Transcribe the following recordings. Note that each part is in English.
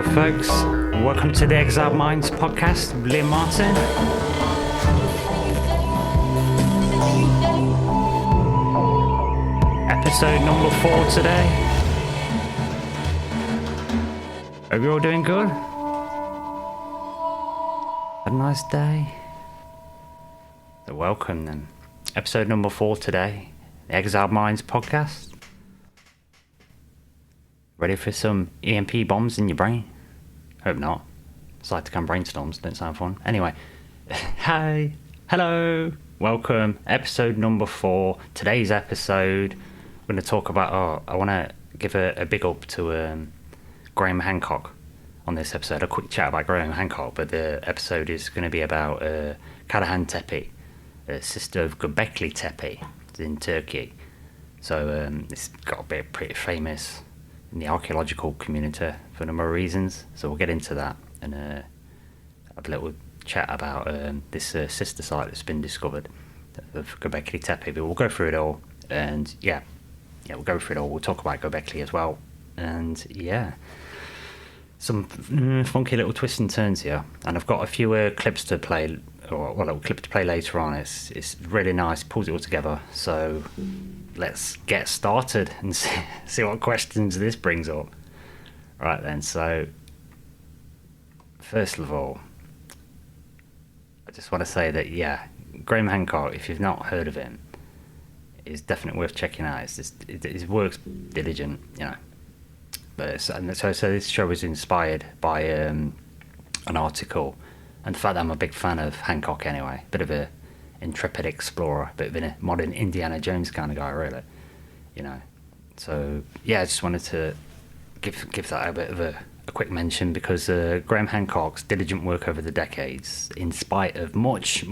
Hello folks, welcome to the Exiled Minds Podcast with Liam Martin. Episode number 4 today. Hope you're all doing good. Had a nice day. So welcome then. Episode number 4 today, the Exiled Minds Podcast. Ready for some EMP bombs in your brain? Hope not. Cytokine brainstorms don't sound fun. Anyway, hi, hello, welcome. Episode number 4. Today's episode, we're going to talk about. I want to give a big up to Graham Hancock on this episode. A quick chat about Graham Hancock, but the episode is going to be about Karahan Tepe, sister of Göbekli Tepe in Turkey. So it's got to be pretty famous in the archaeological community for a number of reasons, so we'll get into that and have a little chat about this sister site that's been discovered of Göbekli Tepe. But we'll go through it all, and we'll go through it all. We'll talk about Göbekli as well, and some funky little twists and turns here. And I've got a few clips to play, or a little clip to play later on. It's really nice, pulls it all together. So let's get started and see what questions this brings up. Right then, so first of all, I just want to say that Graham Hancock, if you've not heard of him, is definitely worth checking out. His work's diligent, you know. But so this show was inspired by an article, and the fact that I'm a big fan of Hancock anyway, bit of a intrepid explorer, a bit of a modern Indiana Jones kind of guy, really, you know. So I just wanted to give that a bit of a quick mention, because Graham Hancock's diligent work over the decades, in spite of much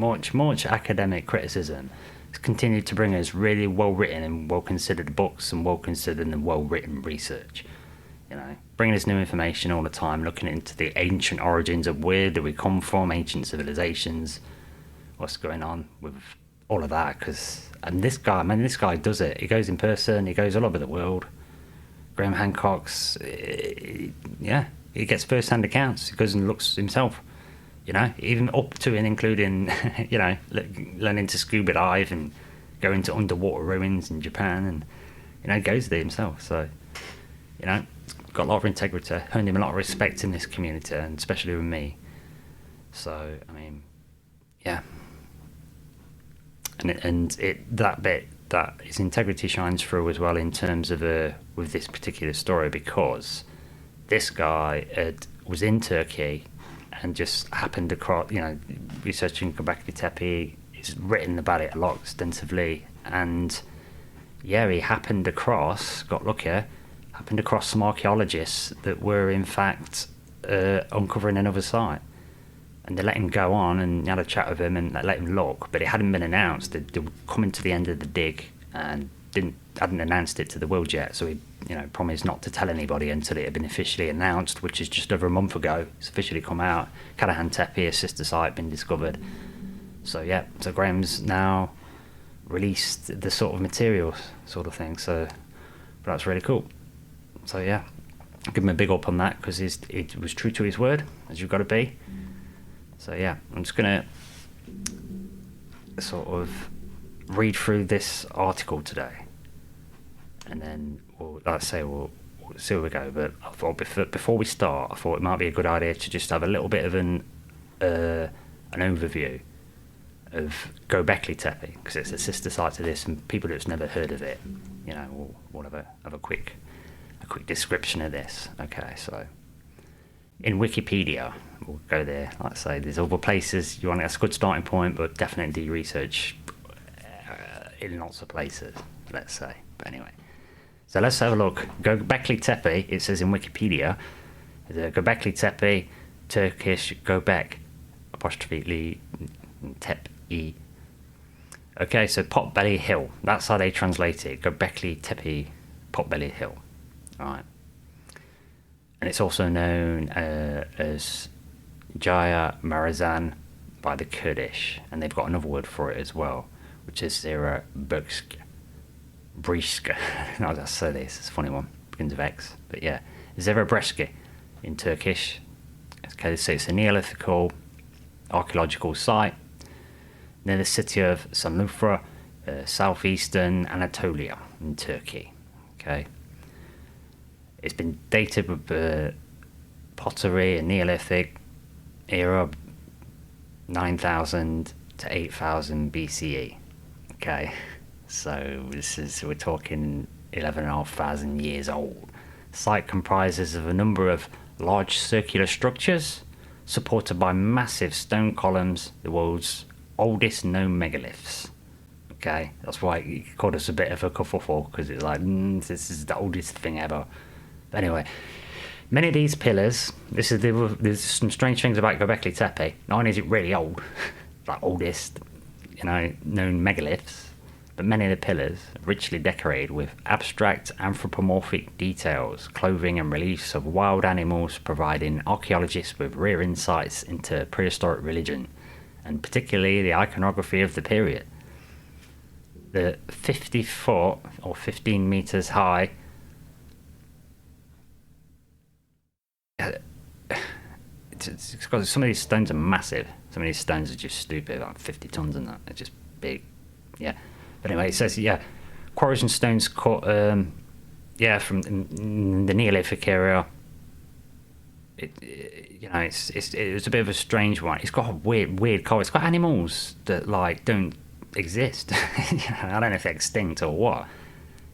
academic criticism, has continued to bring us really well written and well considered books and well considered and well written research. You know, bringing us new information all the time, looking into the ancient origins of where do we come from, ancient civilizations, what's going on with all of that. This guy does it. He goes in person, he goes all over the world. Graham Hancock's, he gets first-hand accounts. He goes and looks himself, you know, even up to and including, you know, learning to scuba dive and going to underwater ruins in Japan, and, you know, he goes there himself. So, you know, got a lot of integrity, earned him a lot of respect in this community, and especially with me. So, I mean, yeah. That his integrity shines through as well in terms of with this particular story, because this guy was in Turkey and just happened across, you know, researching Göbekli Tepe. He's written about it a lot extensively, and he happened across some archaeologists that were in fact uncovering another site. And they let him go on and had a chat with him and let him look, but it hadn't been announced. They were coming to the end of the dig and hadn't announced it to the world yet. So he, you know, promised not to tell anybody until it had been officially announced, which is just over a month ago. It's officially come out. Karahan Tepe, a sister site, been discovered. So Graham's now released the sort of materials, sort of thing. So that's really cool. So give him a big up on that, because it was true to his word, as you've got to be. So I'm just going to sort of read through this article today, and then we'll see where we go. But I thought before we start, I thought it might be a good idea to just have a little bit of an overview of Göbekli Tepe, because it's a sister site to this, and people that's never heard of it, you know, we'll have a quick description of this. Okay, so in Wikipedia, we'll go there. Like I say, there's other places that's a good starting point, but definitely do research in lots of places, let's say. But anyway, so let's have a look. Göbekli Tepe, it says in Wikipedia, the Göbekli Tepe, Turkish Göbek apostrophe Tepe. Okay, so Potbelly Hill. That's how they translate it. Göbekli Tepe, Potbelly Hill. All right. And it's also known as Jaya Marazan by the Kurdish, and they've got another word for it as well, which is Zera Briska. How do I say this? It's a funny one. Begins with X, but Zera Breski. in Turkish. Okay, so it's a Neolithical archaeological site near the city of Sanlufra, southeastern Anatolia in Turkey. Okay, it's been dated with pottery and Neolithic era, 9,000 to 8,000 BCE. Okay, so we're talking 11,500 years old. The site comprises of a number of large circular structures supported by massive stone columns, the world's oldest known megaliths. Okay, that's why he called us a bit of a kerfuffle, because it's like, this is the oldest thing ever. But anyway, many of these pillars, there's some strange things about Göbekli Tepe. Not only is it really old, like oldest, known megaliths, but many of the pillars are richly decorated with abstract anthropomorphic details, clothing and reliefs of wild animals, providing archaeologists with rare insights into prehistoric religion, and particularly the iconography of the period. The 50 foot or 15 meters high it's got, some of these stones are massive. Some of these stones are just stupid, like 50 tons and that. They're just big. Yeah. But anyway, it says, quarries and stones cut, from the Neolithic area. It was a bit of a strange one. It's got a weird color. It's got animals that don't exist. I don't know if they're extinct or what.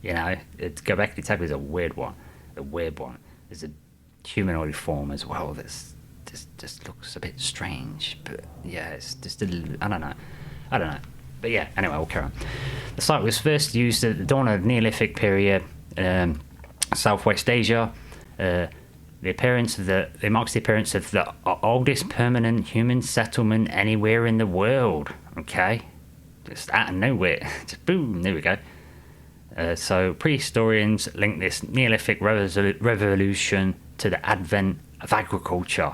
Göbekli Tepe is a weird one. There's a humanoid form as well that's just looks a bit strange, but yeah, it's just I don't know. But yeah, anyway, we'll carry on. The site was first used at the dawn of the Neolithic period, Southwest Asia. It marks the appearance of the oldest permanent human settlement anywhere in the world. Okay, just out of nowhere, just boom, there we go. So prehistorians link this Neolithic revolution to the advent of agriculture,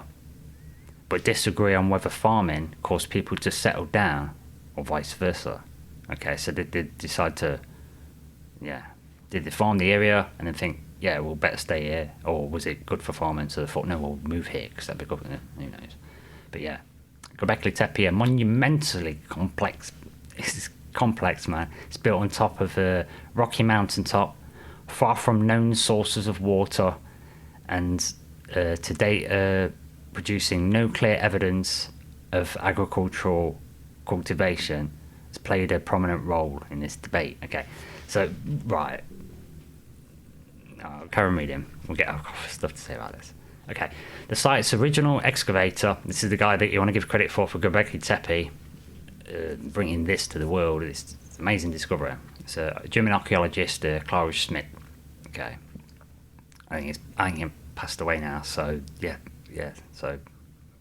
but disagree on whether farming caused people to settle down or vice versa. Okay, so did they decide to, did they farm the area and then think, we'll better stay here, or was it good for farming, so they thought, no, we'll move here because that'd be good, who knows. But yeah, Göbekli Tepe, a monumentally complex, it's complex, man. It's built on top of a rocky mountaintop, far from known sources of water, and to date producing no clear evidence of agricultural cultivation has played a prominent role in this debate. Okay, so right, I'll carry on reading. We'll get stuff to say about this. Okay, the site's original excavator, this is the guy that you want to give credit for Göbekli Tepe, bringing this to the world. It's an amazing discovery. It's a German archaeologist, Klaus Schmidt. Okay, I think he passed away now. So yeah. So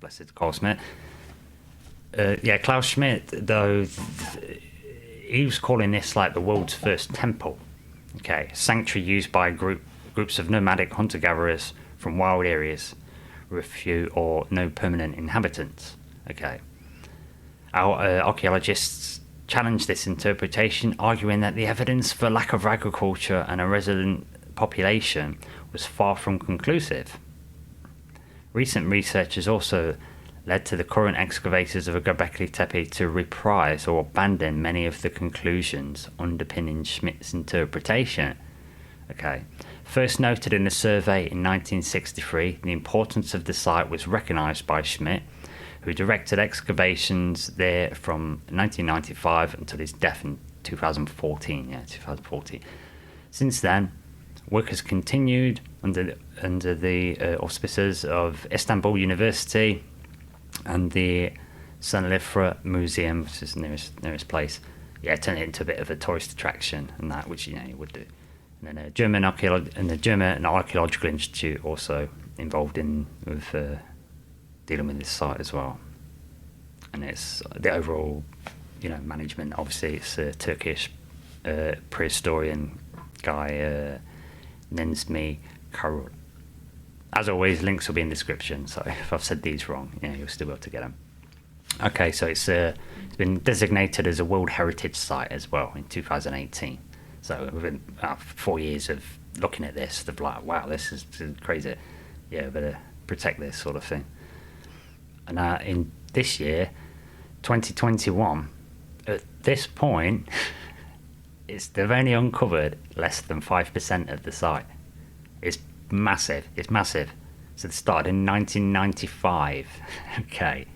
blessed Klaus Schmidt. Klaus Schmidt, though, he was calling this like the world's first temple. Okay, sanctuary used by groups of nomadic hunter-gatherers from wild areas with few or no permanent inhabitants. Okay. Our archaeologists challenged this interpretation, arguing that the evidence for lack of agriculture and a resident population was far from conclusive. Recent research has also led to the current excavators of Göbekli Tepe to reprise or abandon many of the conclusions underpinning Schmidt's interpretation. Okay. First noted in a survey in 1963, the importance of the site was recognised by Schmidt, who directed excavations there from 1995 until his death in 2014. Since then, work has continued under the auspices of Istanbul University and the Sanlufra Museum, which is the nearest place. Yeah, turn it into a bit of a tourist attraction and that, which you would do. And then the German Archaeological Institute also involved with dealing with this site as well. And it's the overall, management. Obviously, it's a Turkish prehistorian guy, Nenzmi Karul. As always, links will be in the description. So if I've said these wrong, you'll still be able to get them. Okay, so it's been designated as a World Heritage Site as well in 2018. So within 4 years of looking at this, they're like, wow, this is crazy. Yeah, but protect this sort of thing. And in this year, 2021, at this point, they've only uncovered less than 5% of the site. It's massive. It's massive. So they started in 1995, okay,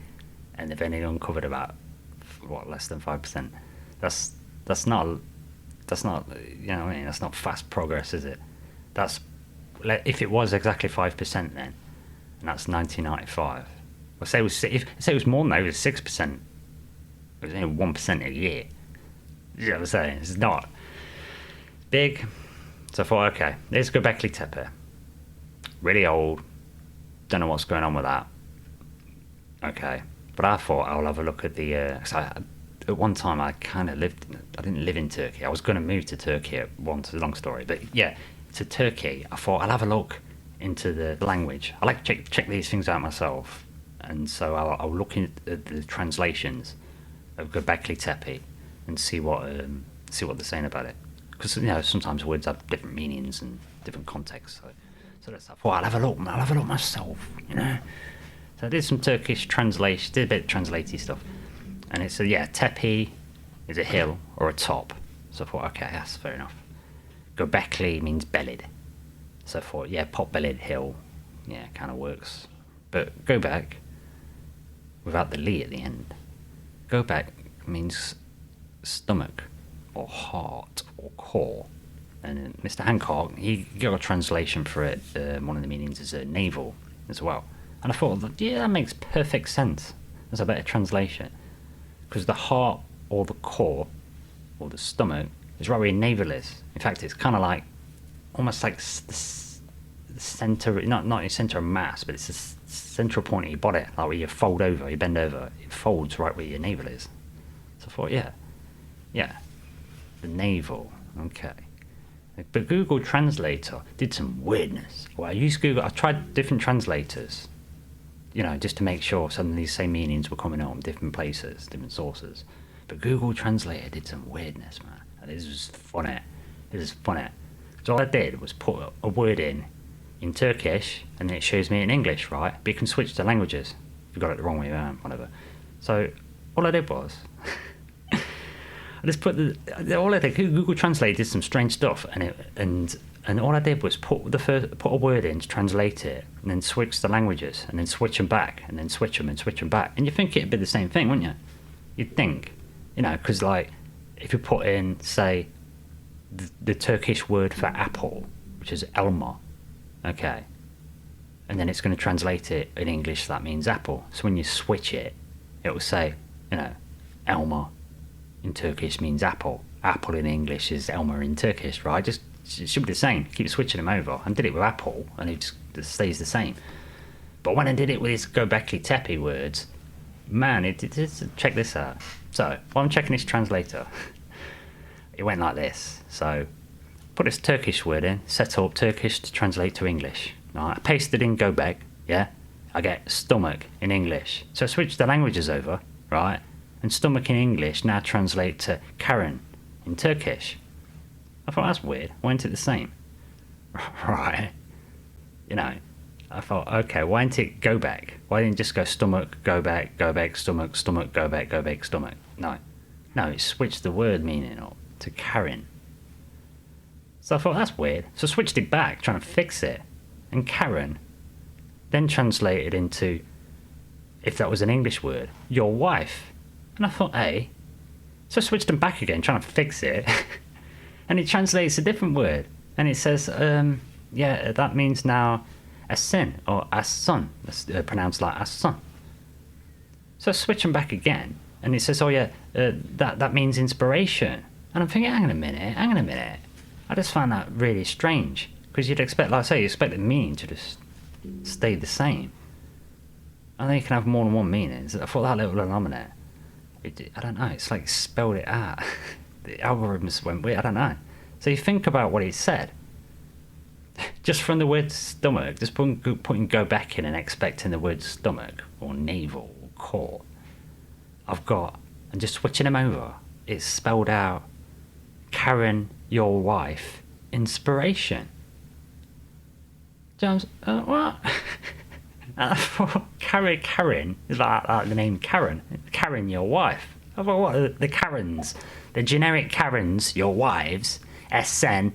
and they've only uncovered about less than 5%. That's not you know what I mean. That's not fast progress, is it? That's if it was exactly 5% then, and that's 1995. Well, say it was more than that. It was 6%. It was only 1% a year. You know what I'm saying? It's not big. So I thought, okay, let's go Göbekli Tepe. Really old. Don't know what's going on with that. Okay, but I thought I'll have a look at the. At one time, I didn't live in Turkey. I was going to move to Turkey at once. It's a long story, but yeah, to Turkey. I thought I'll have a look into the language. I like to check these things out myself, and so I'll look at the translations of Göbekli Tepe and see what they're saying about it. Because sometimes words have different meanings and different contexts. So that's like, well, I'll have a look myself, So I did some Turkish translation, did a bit of translaty stuff. And it said, Tepe is a hill or a top. So I thought, okay, that's fair enough. Göbekli means bellied. So I thought, pot-bellied hill, kind of works. But Göbek, without the li at the end, Göbek means stomach or heart or core. And Mr. Hancock, he got a translation for it. One of the meanings is navel as well. And I thought, that makes perfect sense. That's a better translation. Because the heart or the core or the stomach is right where your navel is. In fact, it's kind of like, almost like the center, not your center of mass, but it's the central point of your body. Like where you fold over, you bend over, it folds right where your navel is. So I thought, the navel, okay. But Google Translator did some weirdness. Well, I used Google. I tried different translators, just to make sure some of these same meanings were coming out from different places, different sources. But Google Translator did some weirdness, man. And this was funny. So all I did was put a word in Turkish, and then it shows me in English, right? But you can switch to languages if you got it the wrong way around, whatever. So all I did was. Google Translate did some strange stuff, and all I did was put a word in to translate it, and then switch the languages, and then switch them back, and then switch them and switch them back. And you think it'd be the same thing, wouldn't you? You'd think, because like if you put in, say, the Turkish word for apple, which is elma, okay, and then it's going to translate it in English. That means apple. So when you switch it, it will say, elma. In Turkish means apple. Apple in English is Elmer in Turkish, right? It should be the same. Keep switching them over. I did it with apple, and it just stays the same. But when I did it with this Göbekli Tepe words, man, check this out. So while I'm checking this translator, it went like this. So put this Turkish word in, set up Turkish to translate to English. Right? I pasted in Göbek, I get stomach in English. So I switched the languages over, right? And stomach in English now translate to Karen in Turkish. I thought, that's weird. Why isn't it the same? Right. I thought, okay, why didn't it go back? Why didn't it just go stomach, go back, stomach, stomach, go back, stomach? No, it switched the word meaning up to Karen. So I thought, that's weird. So I switched it back, trying to fix it. And Karen then translated into, if that was an English word, your wife. And I thought, hey. So I switched them back again, trying to fix it. And it translates a different word. And it says, that means now a sin or a son. That's pronounced like a son. So I switch them back again. And it says, that means inspiration. And I'm thinking, hang on a minute. I just find that really strange. Because you'd expect, like I say, you expect the meaning to just stay the same. And then you can have more than one meaning. I thought that little denominator. I don't know, it's like spelled it out. The algorithms went weird, I don't know. So you think about what he said. Just from the word stomach, just putting go back in and expecting the word stomach or navel or core. And just switching them over, it's spelled out Karen, your wife, inspiration. James, what? And I thought, Karen is like the name Karen. Karen, your wife. I thought, what are the Karens? The generic Karens, your wives. Sen,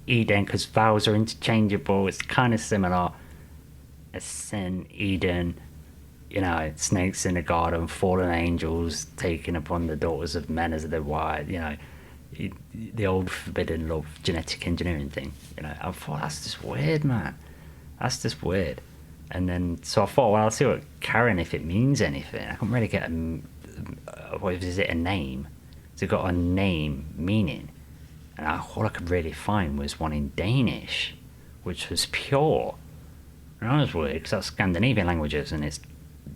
Eden, because vowels are interchangeable. It's kind of similar. Sen, Eden, snakes in the garden, fallen angels taking upon the daughters of men as their wives, the old forbidden love genetic engineering thing. I thought, that's just weird, man. That's just weird. And then, so I thought, well, I'll see what Karen, if it means anything. I couldn't really get is it a name? Has it got a name meaning? And all I could really find was one in Danish, which was pure. And that was weird, because that's Scandinavian languages, and it's,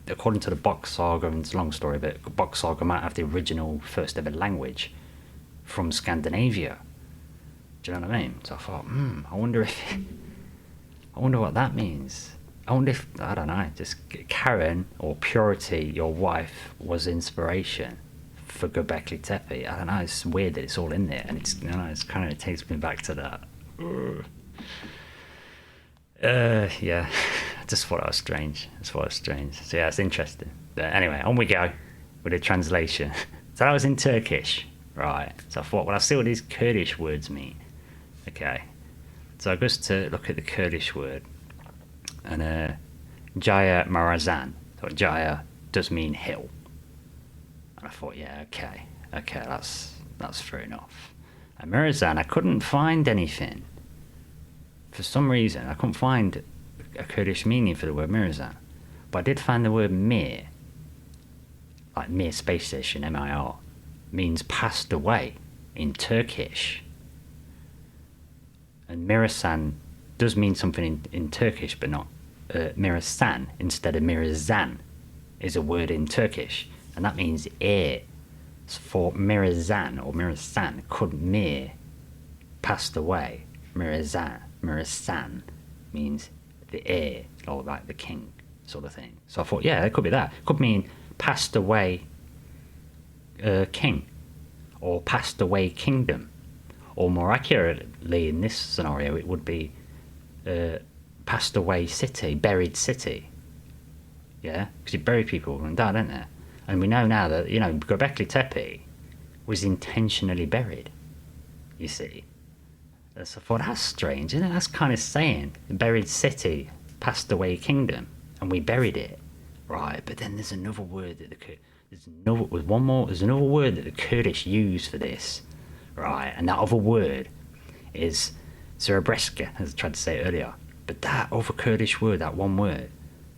according to the Box Saga, and it's a long story, but Box Saga might have the original first ever language from Scandinavia. Do you know what I mean? So I thought, I wonder what that means. I wonder if, I don't know, just Karen, or purity, your wife, was inspiration for Göbekli Tepe. I don't know, it's weird that it's all in there, and it's, it's kind of, it takes me back to that. Yeah, I just thought that was strange. So yeah, it's interesting. But anyway, on we go with the translation. So that was in Turkish, right? So I thought, well, I'll see what these Kurdish words mean. Okay, so I goes to look at the Kurdish word, and Jaya Marazan. So Jaya does mean hill, and I thought, yeah, okay, that's fair enough. And Marazan, I couldn't find anything. For some reason, I couldn't find a Kurdish meaning for the word Mirzan, but I did find the word Mir, like Mir space station, M-I-R, means passed away in Turkish. And Mirasan does mean something in Turkish, but not Mirasan instead of Mirazan is a word in Turkish, and that means air. So for Mirazan or Mirasan, could Mir passed away? Mirasan means the heir, or like the king sort of thing. So I thought, yeah, it could be that. It could mean passed away king, or passed away kingdom, or more accurately in this scenario, it would be passed away city, buried city. Yeah, because you bury people and die, don't they? And we know now that, Göbekli Tepe was intentionally buried, you see. So I thought, that's strange, isn't it? That's kind of saying buried city, passed away kingdom, and we buried it, right? But then there's another word that there's another word that the Kurdish use for this, right? And that other word is Zerebreska, as I tried to say earlier. But that other Kurdish word, that one word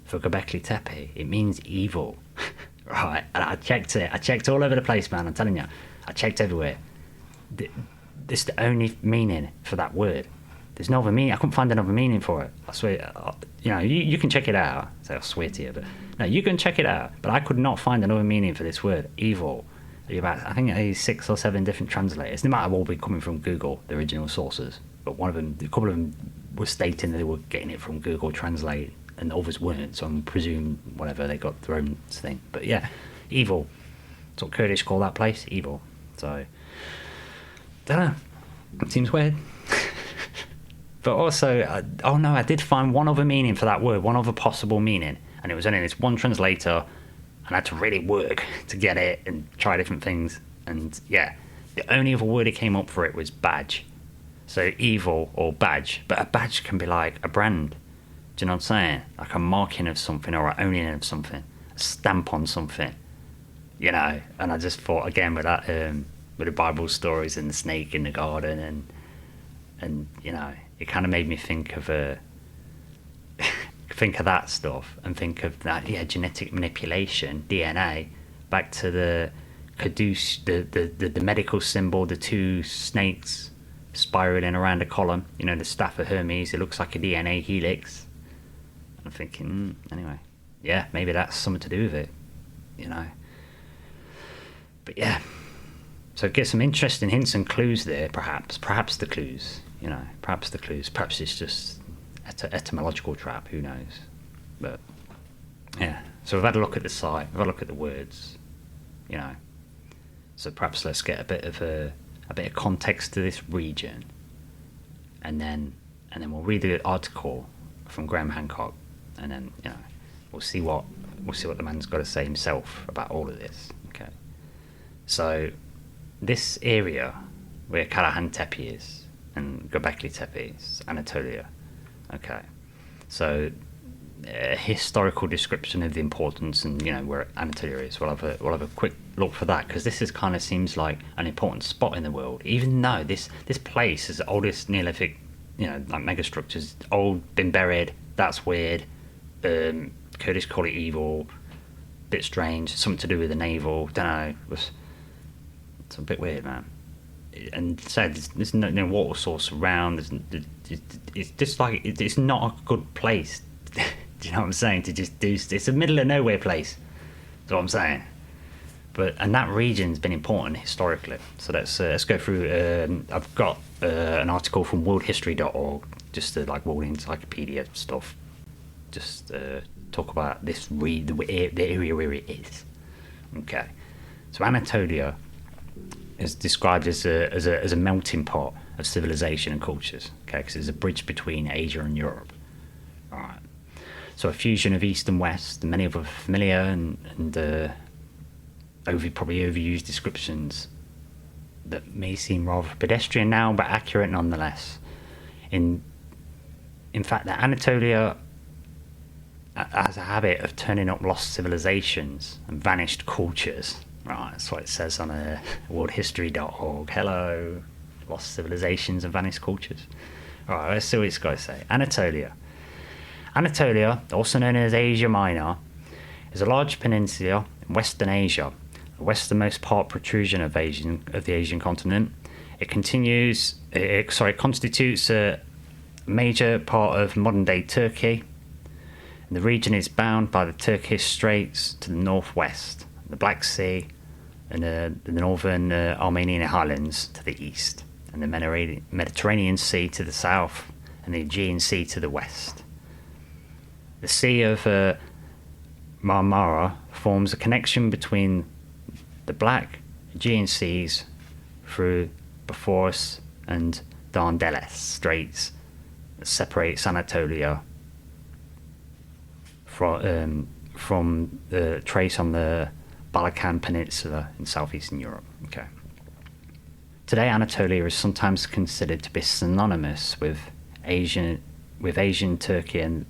for Göbekli Tepe, it means evil, right? And I checked it. I checked all over the place, man. I'm telling you, I checked everywhere. It's the only meaning for that word. There's no other meaning. I couldn't find another meaning for it. I swear. You can check it out. So I'll swear to you, but no, you can check it out. But I could not find another meaning for this word, evil. I think 6 or 7 different translators. They might have all been coming from Google, the original sources. But a couple of them were stating that they were getting it from Google Translate, and others weren't. So I'm presuming whatever, they got their own thing. But yeah, evil. That's what Kurdish call that place, evil. So. Don't know. It seems weird. But also, I did find one other meaning for that word, one other possible meaning, and it was only this one translator, and I had to really work to get it and try different things. And yeah, the only other word that came up for it was badge. So evil or badge, but a badge can be like a brand. Do you know what I'm saying? Like a marking of something or an owning of something, a stamp on something. And I just thought again with that. With the Bible stories and the snake in the garden, and it kind of made me think of that stuff, and think of that, genetic manipulation, DNA, back to the caduce, the medical symbol, the 2 snakes spiraling around a column, the staff of Hermes. It looks like a DNA helix. I'm thinking, anyway, yeah, maybe that's something to do with it, But yeah. So get some interesting hints and clues there, perhaps the clues, perhaps it's just etymological trap, who knows. But yeah, so we've had a look at the site, we've had a look at the words, so perhaps let's get a bit of context to this region, and then we'll read the article from Graham Hancock, and then we'll see what the man's got to say himself about all of this. Okay, so this area where Karahan Tepe is and Göbekli Tepe is Anatolia. Okay, so a historical description of the importance and where Anatolia is. We'll have a quick look for that, because this kind of seems like an important spot in the world, even though this place is the oldest Neolithic, like megastructures, old, been buried. That's weird. Kurdish call it evil, bit strange, something to do with the navel. Don't know. It's a bit weird, man. And so there's no water source around. It's just like it's not a good place. Do you know what I'm saying? To just do, it's a middle of nowhere place. That's what I'm saying. And that region's been important historically. So let's go through. I've got an article from worldhistory.org, just like world encyclopedia stuff. Just talk about this the area where it is. Okay, so Anatolia is described as a melting pot of civilization and cultures. Okay, because it's a bridge between Asia and Europe. All right. So a fusion of East and West, and many of them familiar and probably overused descriptions that may seem rather pedestrian now, but accurate nonetheless. In fact, that Anatolia has a habit of turning up lost civilizations and vanished cultures. Right, that's what it says on worldhistory.org. Hello, lost civilizations and vanished cultures. All right, let's see what it's got to say. Anatolia, also known as Asia Minor, is a large peninsula in Western Asia, the westernmost part protrusion of the Asian continent. It constitutes a major part of modern-day Turkey. And the region is bound by the Turkish Straits to the northwest, the Black Sea, and the northern Armenian highlands to the east, and the Mediterranean Sea to the south, and the Aegean Sea to the west. The Sea of Marmara forms a connection between the Black Aegean Seas through Bosphorus and Dardanelles Straits that separates Anatolia from the trace on the Balkan Peninsula in southeastern Europe. Okay. Today, Anatolia is sometimes considered to be synonymous with Asian Turkey and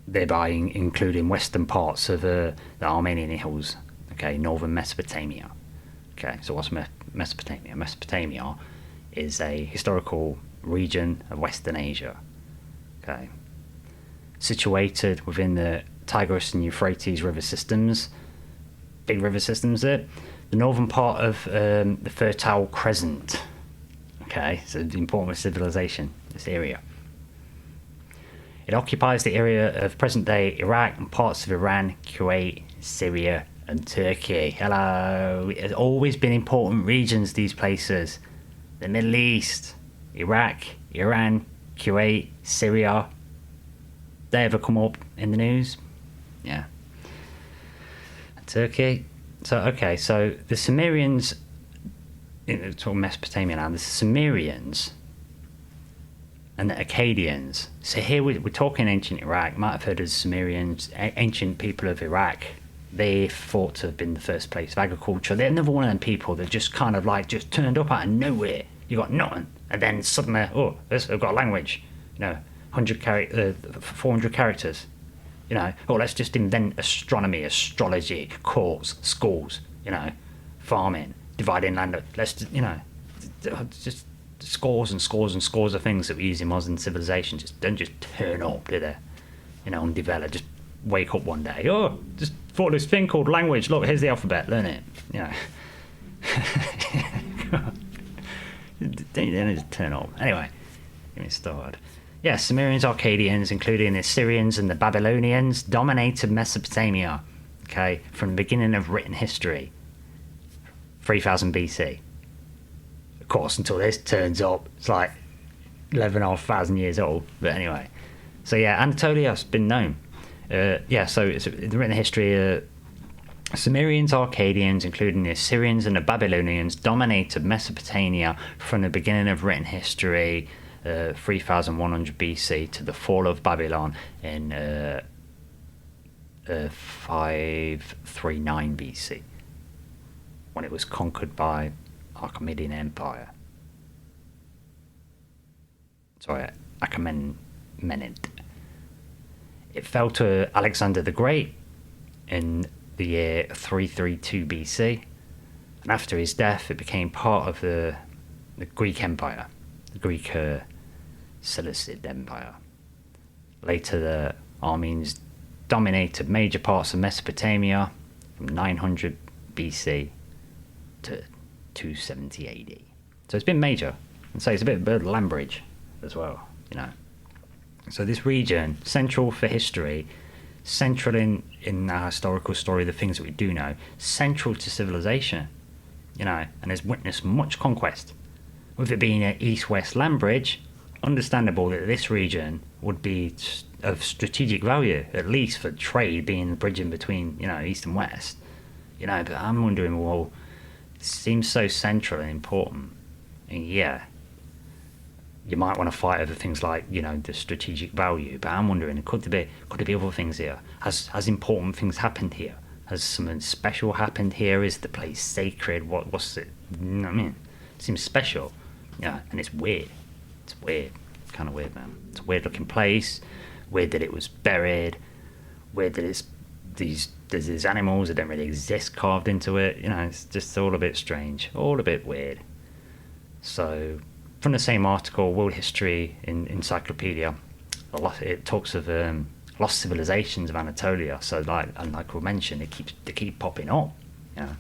thereby including western parts of the Armenian hills. Okay, northern Mesopotamia. Okay, so what's Mesopotamia? Mesopotamia is a historical region of Western Asia. Okay, situated within the Tigris and Euphrates river systems, big river systems there. The northern part of the Fertile Crescent. Okay, so the important civilization, this area. It occupies the area of present-day Iraq and parts of Iran, Kuwait, Syria, and Turkey. Hello. It's always been important regions, these places. The Middle East, Iraq, Iran, Kuwait, Syria. They ever come up in the news? Yeah. Turkey. So the Sumerians, talking Mesopotamia now, the Sumerians and the Akkadians. So here we're talking ancient Iraq. Might have heard of the Sumerians, ancient people of Iraq. They thought to have been the first place of agriculture. They're another one of them people that just kind of like just turned up out of nowhere. You got nothing, and then suddenly, they've got a language. 400 characters. Let's just invent astronomy, astrology, courts, schools. Farming, dividing land. Let's just scores and scores and scores of things that we use in modern civilization just don't just turn up, do they? Undeveloped. Just wake up one day. Just thought this thing called language. Look, here's the alphabet. Learn it. Don't just turn up. Anyway, get me started. Yeah, Sumerians, Akkadians, including the Assyrians and the Babylonians, dominated Mesopotamia. Okay, from the beginning of written history, 3000 BC. Of course, until this turns up, it's like 11,500 years old. But anyway, so yeah, Anatolia's been known. So it's the written history. Sumerians, Akkadians, including the Assyrians and the Babylonians, dominated Mesopotamia from the beginning of written history. 3100 BC to the fall of Babylon in 539 BC, when it was conquered by Achaemenid Empire. Sorry, Achaemenid. It fell to Alexander the Great in the year 332 BC, and after his death it became part of the Greek Empire, the Greek Seleucid Empire. Later the Armenians dominated major parts of Mesopotamia from 900 BC to 270 AD. So it's been major, and so it's a bit of land bridge as well, you know. So this region, central for history, central in our historical story, the things that we do know, central to civilization, you know, and has witnessed much conquest. With it being an east-west land bridge, understandable that this region would be of strategic value, at least for trade, being the bridge in between, you know, east and west. You know, but I'm wondering, well, it seems so central and important. And yeah, you might want to fight over things like, you know, the strategic value, but I'm wondering, could there be other things here? Has important things happened here? Has something special happened here? Is the place sacred? What's it? You know what I mean? It seems special. Yeah, and it's weird. It's weird. Kind of weird, man. It's a weird looking place. Weird that it was buried. Weird that there's these animals that don't really exist carved into it. You know, it's just all a bit strange. All a bit weird. So, from the same article, World History Encyclopedia, it talks of lost civilizations of Anatolia. So, like we mentioned, they keep popping up. Yeah.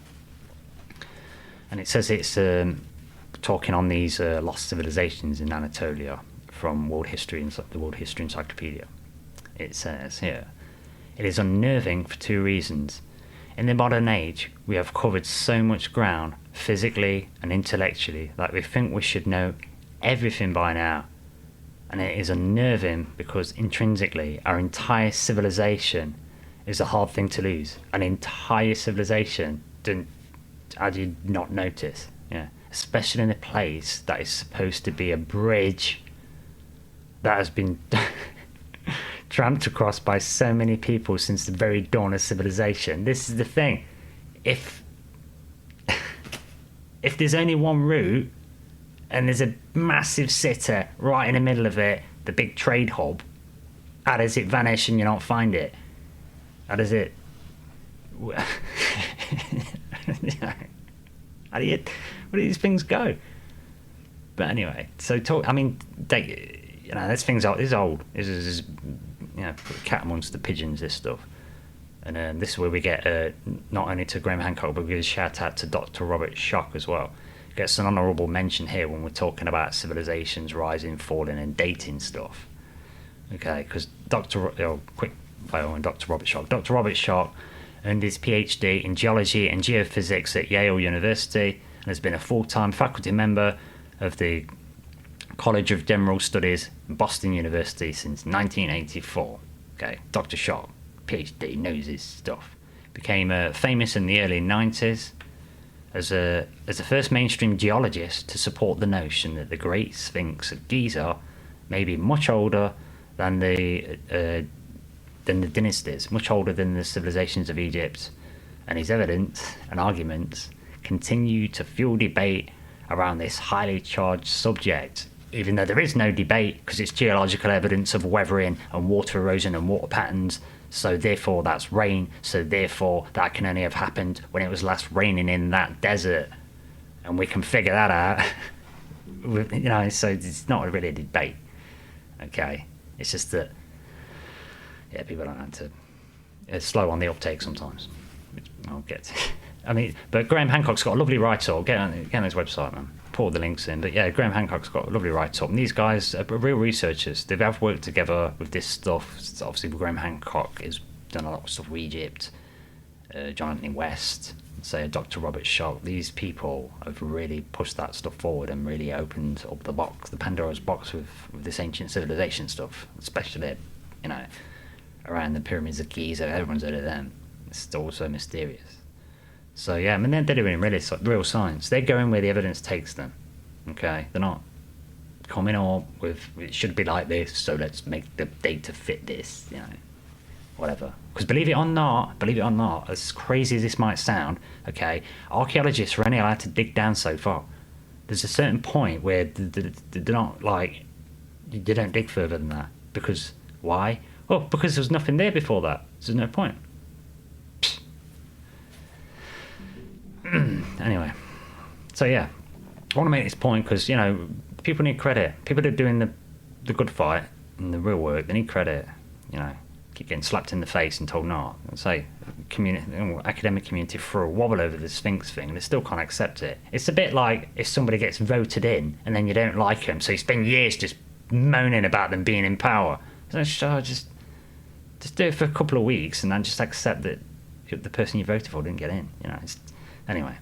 And it says it's talking on these lost civilizations in Anatolia from the World History Encyclopedia. It says here, it is unnerving for two reasons. In the modern age, we have covered so much ground, physically and intellectually, that we think we should know everything by now. And it is unnerving because intrinsically, our entire civilization is a hard thing to lose. An entire civilization, how do you not notice? Yeah. Especially in a place that is supposed to be a bridge that has been tramped across by so many people since the very dawn of civilization. This is the thing. If there's only one route and there's a massive city right in the middle of it, the big trade hub, how does it vanish and you don't find it? How does it... Where do these things go? But anyway, so this thing's old. This is old. This is you know, put a cat amongst the pigeons, this stuff. And this is where we get not only to Graham Hancock, but we give a shout out to Dr. Robert Schoch as well. Gets an honourable mention here when we're talking about civilizations rising, falling, and dating stuff. Okay, because quick bio on Dr. Robert Schoch. Dr. Robert Schoch earned his PhD in geology and geophysics at Yale University and has been a full-time faculty member of the College of General Studies, Boston University since 1984. Okay, Dr. Schoch, PhD, knows his stuff. Became famous in the early 90s as the first mainstream geologist to support the notion that the Great Sphinx of Giza may be much older than the dynasties, much older than the civilizations of Egypt, and his evidence and arguments continue to fuel debate around this highly charged subject, even though there is no debate because it's geological evidence of weathering and water erosion and water patterns, so therefore that's rain, so therefore that can only have happened when it was last raining in that desert, and we can figure that out. You know, so it's not really a debate. Okay, it's just that people don't have to. It's slow on the uptake sometimes, which I'll get to. I mean, but Graham Hancock's got a lovely write-up. Get on his website, man. Put all the links in. But yeah, Graham Hancock's got a lovely write-up. And these guys are real researchers. They have worked together with this stuff. Obviously, Graham Hancock has done a lot of stuff with Egypt. John Anthony West, say Dr. Robert Schoch. These people have really pushed that stuff forward and really opened up the box, the Pandora's box with this ancient civilization stuff, especially, you know, around the pyramids of Giza. Everyone's heard of them. It's still so mysterious. So yeah, I mean, they're doing real science. They're going where the evidence takes them. Okay, they're not coming up with it should be like this, so let's make the data fit this, whatever. Because believe it or not, as crazy as this might sound, okay, archaeologists are only allowed to dig down so far. There's a certain point where they're not like, they don't dig further than that. Because why? Oh, because there was nothing there before that. So there's no point. Anyway, so yeah, I want to make this point because people need credit. People that are doing the good fight and the real work, they need credit. Keep getting slapped in the face and told not. Say, academic community throw a wobble over the Sphinx thing, and they still can't accept it. It's a bit like if somebody gets voted in and then you don't like them, so you spend years just moaning about them being in power. So just do it for a couple of weeks and then just accept that the person you voted for didn't get in. Anyway,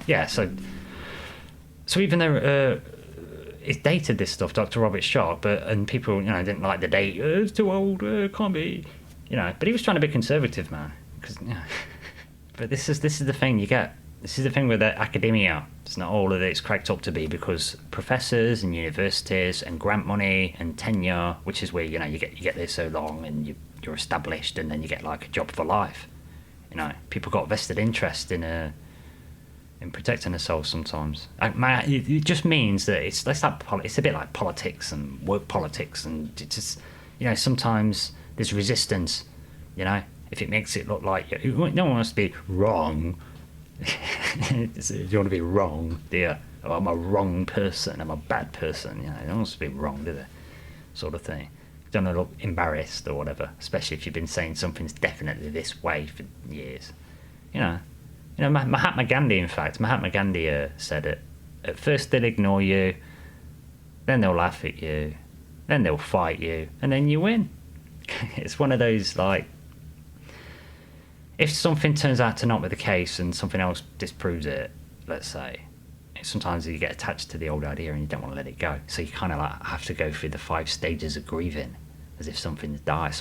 yeah. So even though it's dated, this stuff, Dr. Robert Sharp, and people didn't like the date. It's too old. Can't be. But he was trying to be conservative, man. Because but this is the thing you get. This is the thing with the academia. It's not all that it's cracked up to be, because professors and universities and grant money and tenure, which is where you get there so long and you're established, and then you get like a job for life. People got vested interest in protecting themselves sometimes. It just means that it's a bit like politics and work politics, and it's just sometimes there's resistance. If it makes it look like no one wants to be wrong. You want to be wrong, dear. Oh, I'm a wrong person. I'm a bad person. No one wants to be wrong, do they? Sort of thing. Don't want to look embarrassed or whatever, especially if you've been saying something's definitely this way for years. Mahatma Gandhi said it. At first they'll ignore you, then they'll laugh at you, then they'll fight you, and then you win. It's one of those, like, if something turns out to not be the case and something else disproves it, let's say, sometimes you get attached to the old idea and you don't want to let it go. So you kind of like have to go through the 5 stages of grieving, as if somebody's died.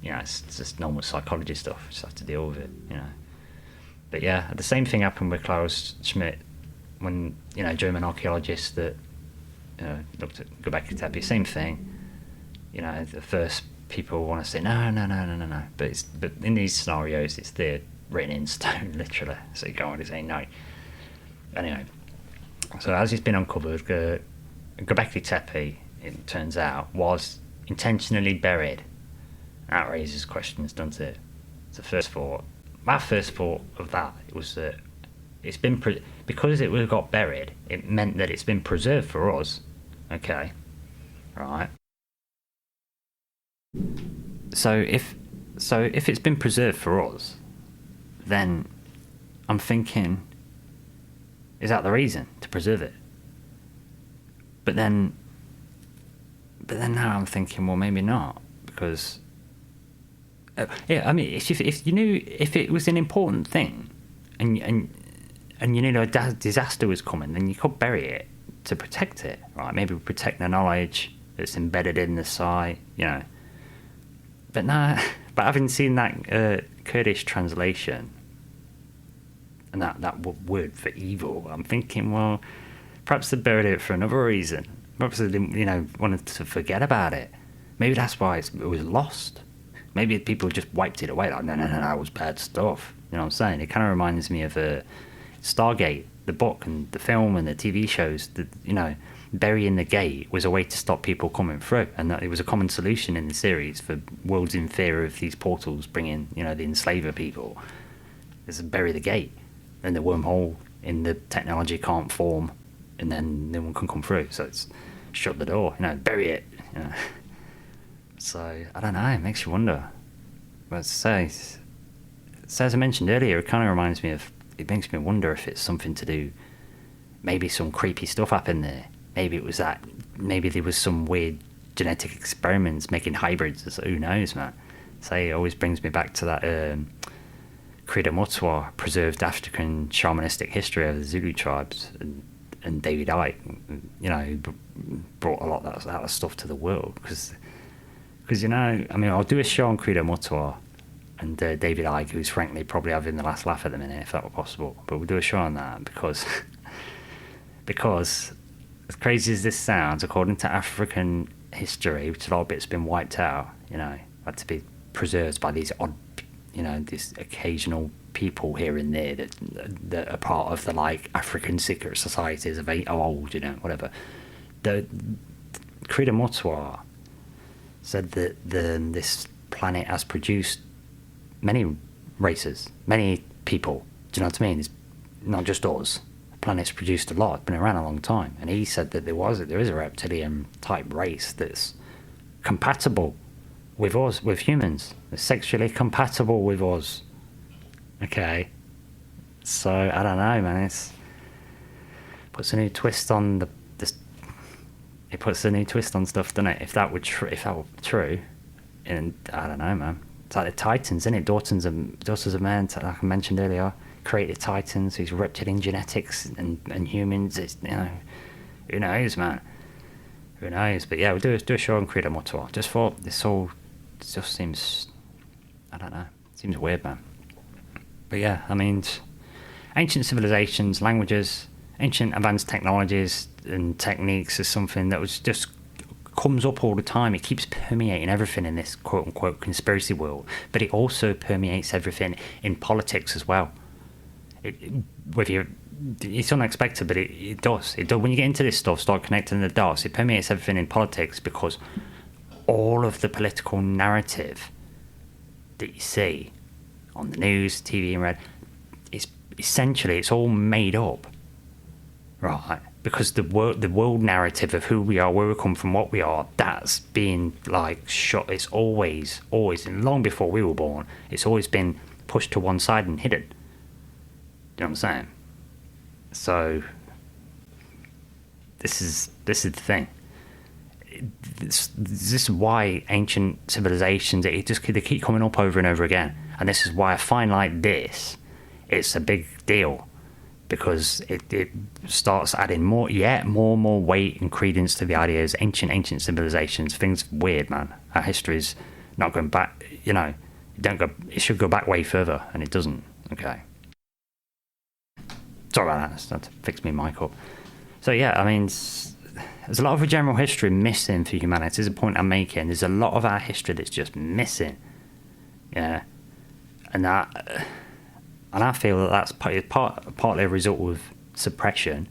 It's just normal psychology stuff. You just have to deal with it, But yeah, the same thing happened with Klaus Schmidt when, German archaeologists that looked at Göbekli Tepe. Same thing. The first people want to say no. But in these scenarios, it's there written in stone, literally. So you go on to say no. Anyway, so as it's been uncovered, Göbekli Tepe, it turns out, was intentionally buried. That raises questions, doesn't it? It's the first thought. My first thought of that was that it's been because it got buried, it meant that it's been preserved for us. Okay, right. So if it's been preserved for us, then I'm thinking, is that the reason to preserve it? But then now I'm thinking, well, maybe not, because I mean, if you knew, if it was an important thing, and you knew a disaster was coming, then you could bury it to protect it, right? Maybe protect the knowledge that's embedded in the site, But having seen that Kurdish translation and that word for evil, I'm thinking, well, perhaps they buried it for another reason. Perhaps they didn't, wanted to forget about it. Maybe that's why it was lost. Maybe people just wiped it away. Like, no, that was bad stuff. You know what I'm saying? It kind of reminds me of Stargate, the book and the film and the TV shows. That burying the gate was a way to stop people coming through, and that it was a common solution in the series for worlds in fear of these portals bringing, the enslaver people. Is to bury the gate, then the wormhole in the technology can't form, and then no one can come through. So it's shut the door. Bury it. So I don't know. It makes you wonder. But so as I mentioned earlier, it kind of reminds me of. It makes me wonder if it's something to do. Maybe some creepy stuff happened there. Maybe it was that. Maybe there was some weird genetic experiments making hybrids. Who knows, man? Say, it always brings me back to that Credo Mutwa, preserved African shamanistic history of the Zulu tribes, and David Icke, brought a lot of that stuff to the world. Because I'll do a show on Credo Mutwa and David Icke, who's frankly probably having the last laugh at the minute, if that were possible. But we'll do a show on that because as crazy as this sounds, according to African history, which a lot of it's been wiped out, had to be preserved by these odd, these occasional people here and there that are part of the African secret societies of old, whatever. The Credo Mutwa said that this planet has produced many races, many people. Do you know what I mean? It's not just us. The planet's produced a lot. It's been around a long time. And he said that there is a reptilian type race that's compatible with us, with humans. It's sexually compatible with us. Okay. So I don't know, man. It puts a new twist on it puts a new twist on stuff, doesn't it? If that were true, and I don't know, man. It's like the Titans, isn't it? Daughters of men, like I mentioned earlier, created Titans whose reptilian genetics and humans. It's, who knows, man? Who knows? But yeah, we'll do a show on Credo Mutwa. Just for this all, it just seems, I don't know, seems weird, man. But yeah, I mean, ancient civilizations, languages, ancient advanced technologies and techniques is something that was just comes up all the time. It keeps permeating everything in this quote-unquote conspiracy world, but it also permeates everything in politics as well. It's unexpected, but it does. When you get into this stuff, start connecting the dots, it permeates everything in politics, because all of the political narrative that you see on the news, TV and red, it's all made up, right? Because the world narrative of who we are, where we come from, what we are, that's been shot. It's always, and long before we were born, it's always been pushed to one side and hidden. You know what I'm saying? So this is the thing. This is why ancient civilizations they keep coming up over and over again, and this is why I find like this, it's a big deal. Because it starts adding more and more weight and credence to the ideas. Ancient civilizations, things weird, man. Our history's not going back. It should go back way further, and it doesn't. Okay. Sorry about that. That's to fix me mic up. So yeah, I mean, there's a lot of a general history missing for humanity. Is a point I'm making. There's a lot of our history that's just missing. Yeah, and I feel that that's partly a result of suppression,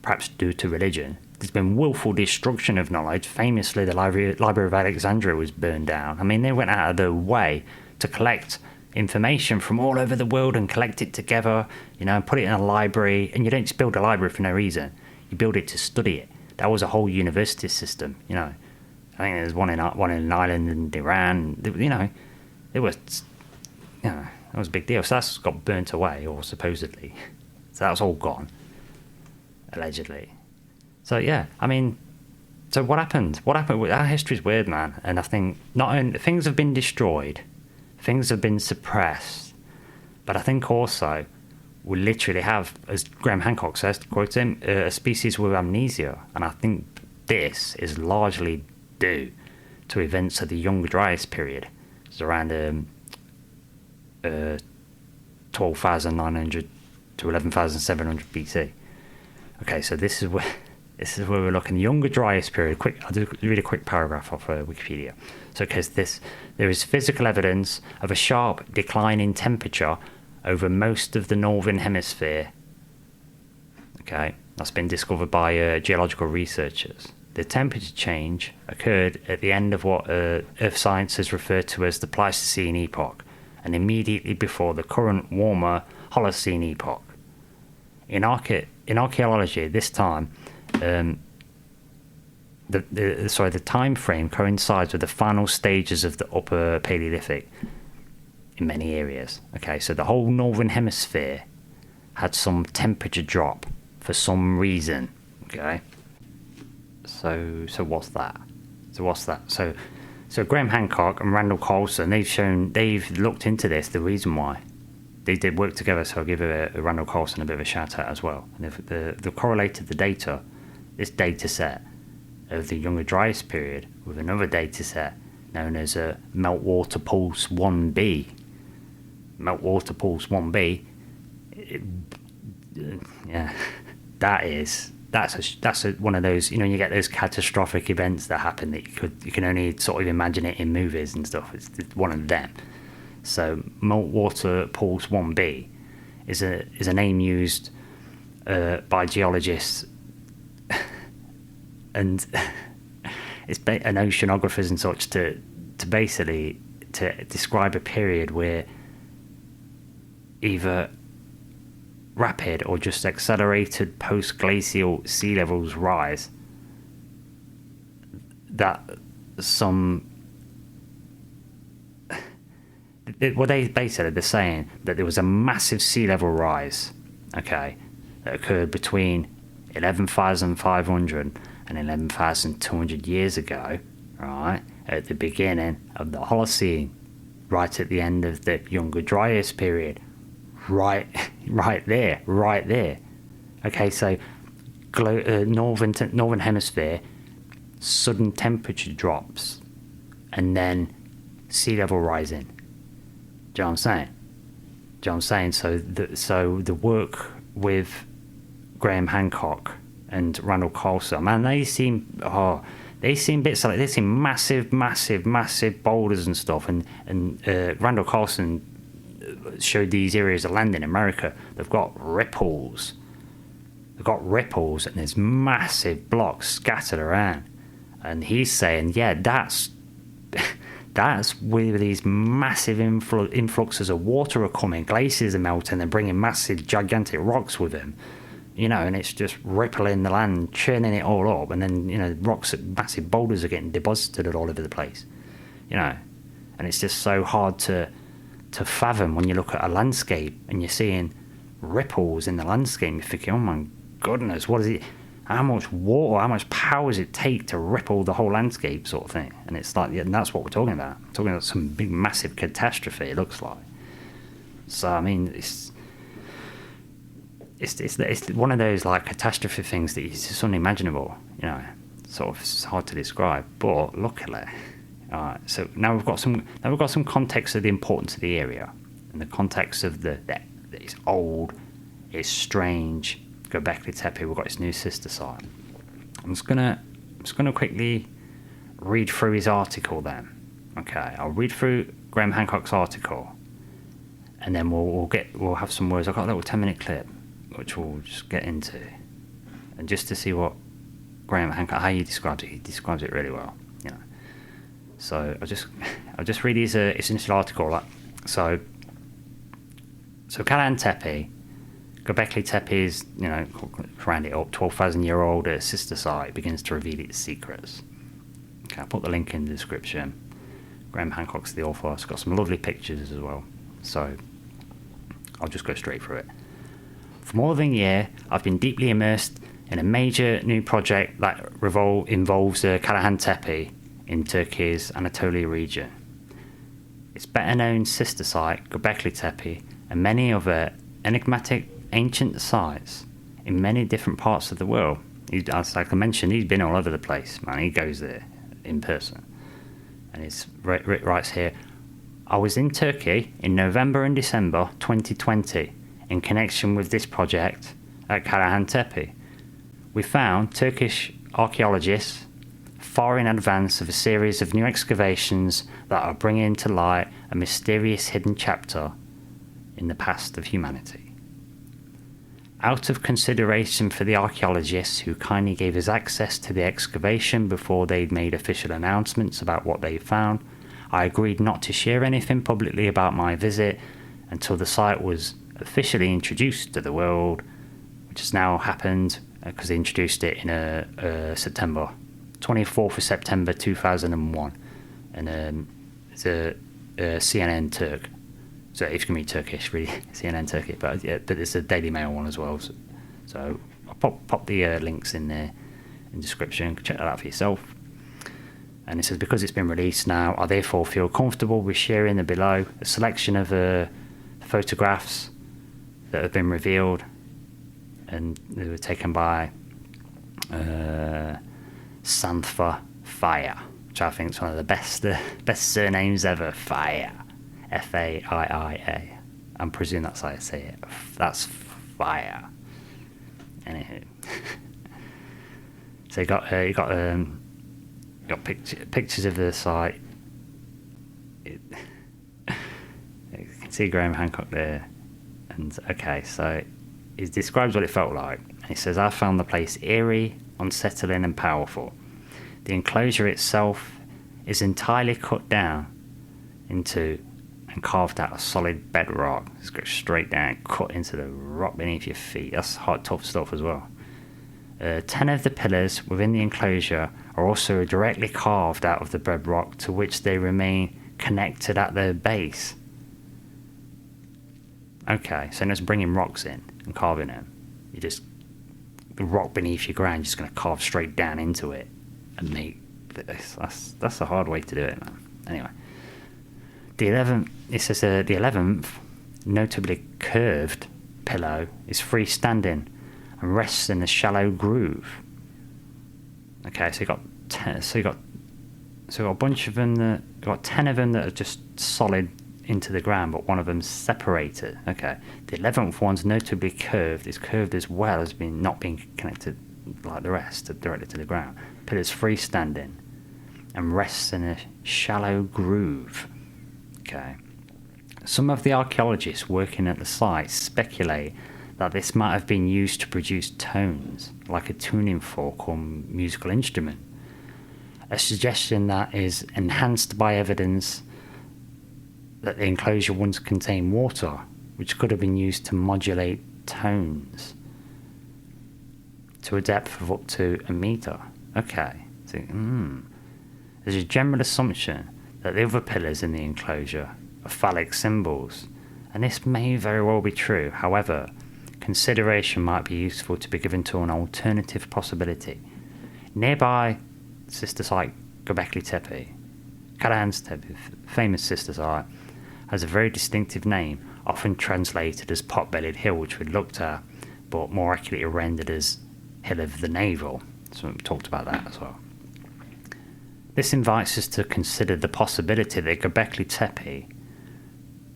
perhaps due to religion. There's been willful destruction of knowledge. Famously, the Library of Alexandria was burned down. I mean, they went out of their way to collect information from all over the world and collect it together, and put it in a library. And you don't just build a library for no reason. You build it to study it. That was a whole university system, I think there's one in an island in Iran. It was, that was a big deal. So that's got burnt away, or supposedly. So that's all gone, allegedly. So yeah, I mean, so what happened? Our history's weird, man. And I think not only things have been destroyed, things have been suppressed, but I think also we literally have, as Graham Hancock says, to quote him, a species with amnesia. And I think this is largely due to events of the Younger Dryas period. It's around 12,900 to 11,700 BC. Okay, so this is where we're looking. The Younger Dryas period. I'll read a quick paragraph off Wikipedia. So, because there is physical evidence of a sharp decline in temperature over most of the northern hemisphere. Okay, that's been discovered by geological researchers. The temperature change occurred at the end of what Earth scientists refer to as the Pleistocene epoch, and immediately before the current warmer Holocene epoch. In archaeology, this time, the time frame coincides with the final stages of the Upper Paleolithic in many areas. Okay, so the whole northern hemisphere had some temperature drop for some reason. Okay, so what's that? So Graham Hancock and Randall Carlson, they've looked into this, the reason why. They did work together, so I'll give Randall Carlson a bit of a shout out as well. And they've correlated the data, this data set of the Younger Dryas period, with another data set known as Meltwater Pulse 1b. Meltwater Pulse 1b, that one of those, you get those catastrophic events that happen that you can only sort of imagine it in movies and stuff. It's one of them. So Meltwater Pools 1b is a name used by geologists and and oceanographers and such to basically to describe a period where either rapid or just accelerated post-glacial sea levels rise, that what they basically, they're saying that there was a massive sea level rise, okay, that occurred between 11,500 and 11,200 years ago, right, at the beginning of the Holocene, right at the end of the Younger Dryas period, right there. Okay, so northern hemisphere, sudden temperature drops, and then sea level rising. Do you know what I'm saying? So the work with Graham Hancock and Randall Carlson, man, they seem bits like, they seem massive boulders and stuff, and Randall Carlson showed these areas of land in America. They've got ripples, and there's massive blocks scattered around, and he's saying, yeah, that's where these massive influxes of water are coming. Glaciers are melting, they're bringing massive gigantic rocks with them, and it's just rippling the land, churning it all up, and then massive boulders are getting deposited all over the place, and it's just so hard to fathom when you look at a landscape and you're seeing ripples in the landscape. You're thinking, oh my goodness, what is it? How much water, how much power does it take to ripple the whole landscape, sort of thing? And it's like, yeah, and that's what we're talking about. We're talking about some big, massive catastrophe, it looks like. So, I mean, it's one of those like catastrophe things that is just unimaginable, sort of, it's hard to describe. But luckily, all right. So now we've got some context of the importance of the area, and the context of that it's old, it's strange. Göbekli Tepe, we've got its new sister site. I'm just gonna quickly read through his article then. Okay, I'll read through Graham Hancock's article, and then we'll have some words. I've got a little 10-minute clip which we'll just get into, and just to see what Graham Hancock, how he describes it really well. So I'll just read his initial article. Right? So Karahan Tepe, Göbekli Tepe is, round it up, 12,000-year-old sister site, begins to reveal its secrets. Okay, I'll put the link in the description. Graham Hancock's the author. It's got some lovely pictures as well. So I'll just go straight through it. For more than a year, I've been deeply immersed in a major new project that involves Karahan Tepe in Turkey's Anatolia region. Its better-known sister site, Göbekli Tepe, and many other enigmatic ancient sites in many different parts of the world. As I mentioned, he's been all over the place, man. He goes there in person. And he writes here, I was in Turkey in November and December 2020 in connection with this project at Karahan Tepe. We found Turkish archaeologists far in advance of a series of new excavations that are bringing to light a mysterious hidden chapter in the past of humanity. Out of consideration for the archaeologists who kindly gave us access to the excavation before they'd made official announcements about what they found, I agreed not to share anything publicly about my visit until the site was officially introduced to the world, which has now happened because they introduced it in September, 24th of September 2001, and it's a CNN Turk. So if you can read Turkish, really, CNN Turkey, but it's a Daily Mail one as well. So I'll pop the links in there in the description. Check that out for yourself. And it says, because it's been released now, I therefore feel comfortable with sharing the below a selection of photographs that have been revealed, and they were taken by Sanfa Fire, which I think is one of the best surnames ever. Fire. F-A-I-I-A. I'm presuming that's how I say it. That's fire. Anywho. So you got pictures of the site. You can see Graham Hancock there, and okay, so he describes what it felt like. And he says, "I found the place eerie, unsettling, and powerful. The enclosure itself is entirely cut down into and carved out of solid bedrock. It's got straight down, cut into the rock beneath your feet. That's hard, tough stuff as well. 10 of the pillars within the enclosure are also directly carved out of the bedrock, to which they remain connected at their base." Okay, so just bringing rocks in and carving them. The rock beneath your ground, you're just going to carve straight down into it and make this. That's a hard way to do it, man. Anyway. The 11th, notably curved pillow is freestanding and rests in a shallow groove. Okay, so you got a bunch of them. You got 10 of them that are just solid into the ground, but one of them's separated. Okay, the 11th one's notably curved. It's curved as well as not being connected like the rest directly to the ground. Pillars freestanding and rests in a shallow groove. Okay. Some of the archaeologists working at the site speculate that this might have been used to produce tones, like a tuning fork or musical instrument. A suggestion that is enhanced by evidence that the enclosure once contained water, which could have been used to modulate tones to a depth of up to a meter. Okay. So, there's a general assumption that the other pillars in the enclosure are phallic symbols, and this may very well be true. However, consideration might be useful to be given to an alternative possibility. Nearby sister site Göbekli Tepe, Karahan Tepe, famous sister site, has a very distinctive name, often translated as pot-bellied hill, which we looked at, but more accurately rendered as hill of the navel. So we talked about that as well. This invites us to consider the possibility that Göbekli Tepe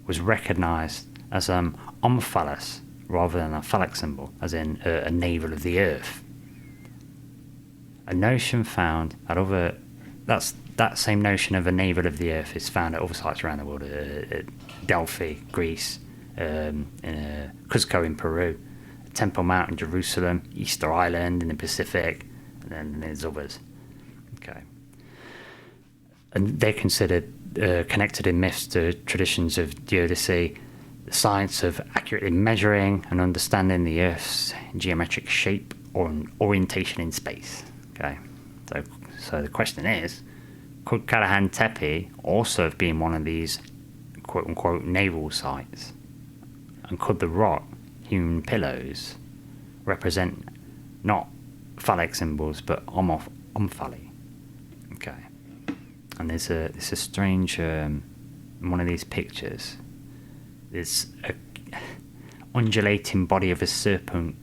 was recognised as omphalos rather than a phallic symbol, as in a navel of the earth. A notion found at other... That same notion of a navel of the earth is found at other sites around the world, at Delphi, Greece, Cuzco in Peru, Temple Mount in Jerusalem, Easter Island in the Pacific, and then there's others. Okay. And they're considered connected in myths to traditions of the Odyssey, the science of accurately measuring and understanding the Earth's geometric shape or orientation in space. Okay, so the question is, could Karahan Tepe also have been one of these quote-unquote naval sites? And could the rock hewn pillows represent not phallic symbols but omphaly? Okay. And there's a strange one of these pictures. There's a undulating body of a serpent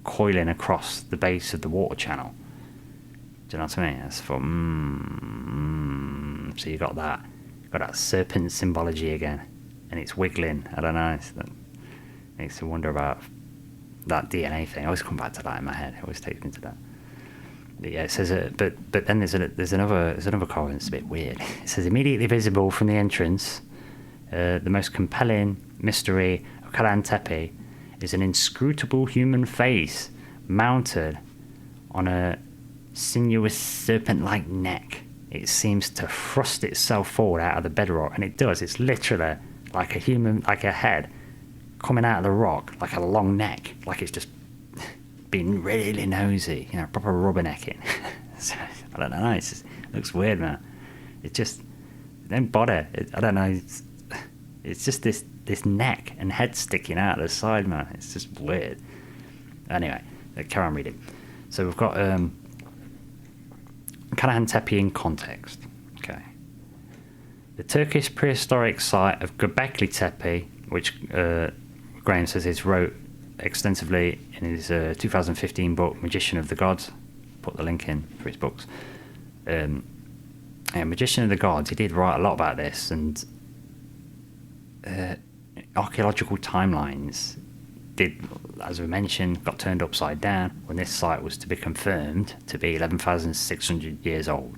coiling across the base of the water channel. Do you know what I mean? That's for so you got that serpent symbology again, and it's wiggling. I don't know. That makes me wonder about that DNA thing. I always come back to that in my head. It always takes me to that. Yeah, it says but then there's another comment that's a bit weird. It says immediately visible from the entrance, the most compelling mystery of Karahan Tepe is an inscrutable human face mounted on a sinuous serpent-like neck. It seems to thrust itself forward out of the bedrock, and it does. It's literally like a human, like a head coming out of the rock, like a long neck, like it's just being really nosy, proper rubbernecking. So, I don't know, it looks weird, man. It just, don't bother. I don't know, it's just this neck and head sticking out of the side, man. It's just weird. Anyway, carry on reading. So we've got Karahan Tepe in context. Okay. The Turkish prehistoric site of Göbekli Tepe, which Graham says he's wrote extensively in his 2015 book Magician of the Gods. Put the link in for his books. Magician of the Gods, he did write a lot about this, and archaeological timelines did, as we mentioned, got turned upside down when this site was to be confirmed to be 11,600 years old.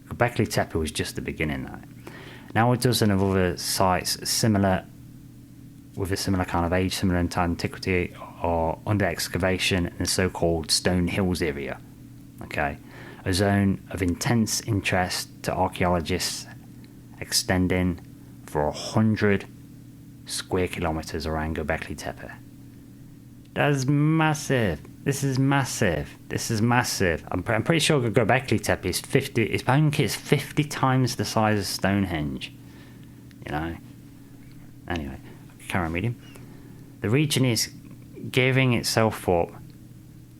Göbekli Tepe was just the beginning though. Now a dozen of other sites with a similar kind of age, similar in antiquity, are under excavation in the so-called Stone Hills area. Okay, a zone of intense interest to archaeologists, extending for 100 square kilometers around Göbekli Tepe. That's massive. This is massive. I'm pretty sure Göbekli Tepe is 50. I think it's 50 times the size of Stonehenge. You know. Anyway, carry on reading. The region is gearing itself up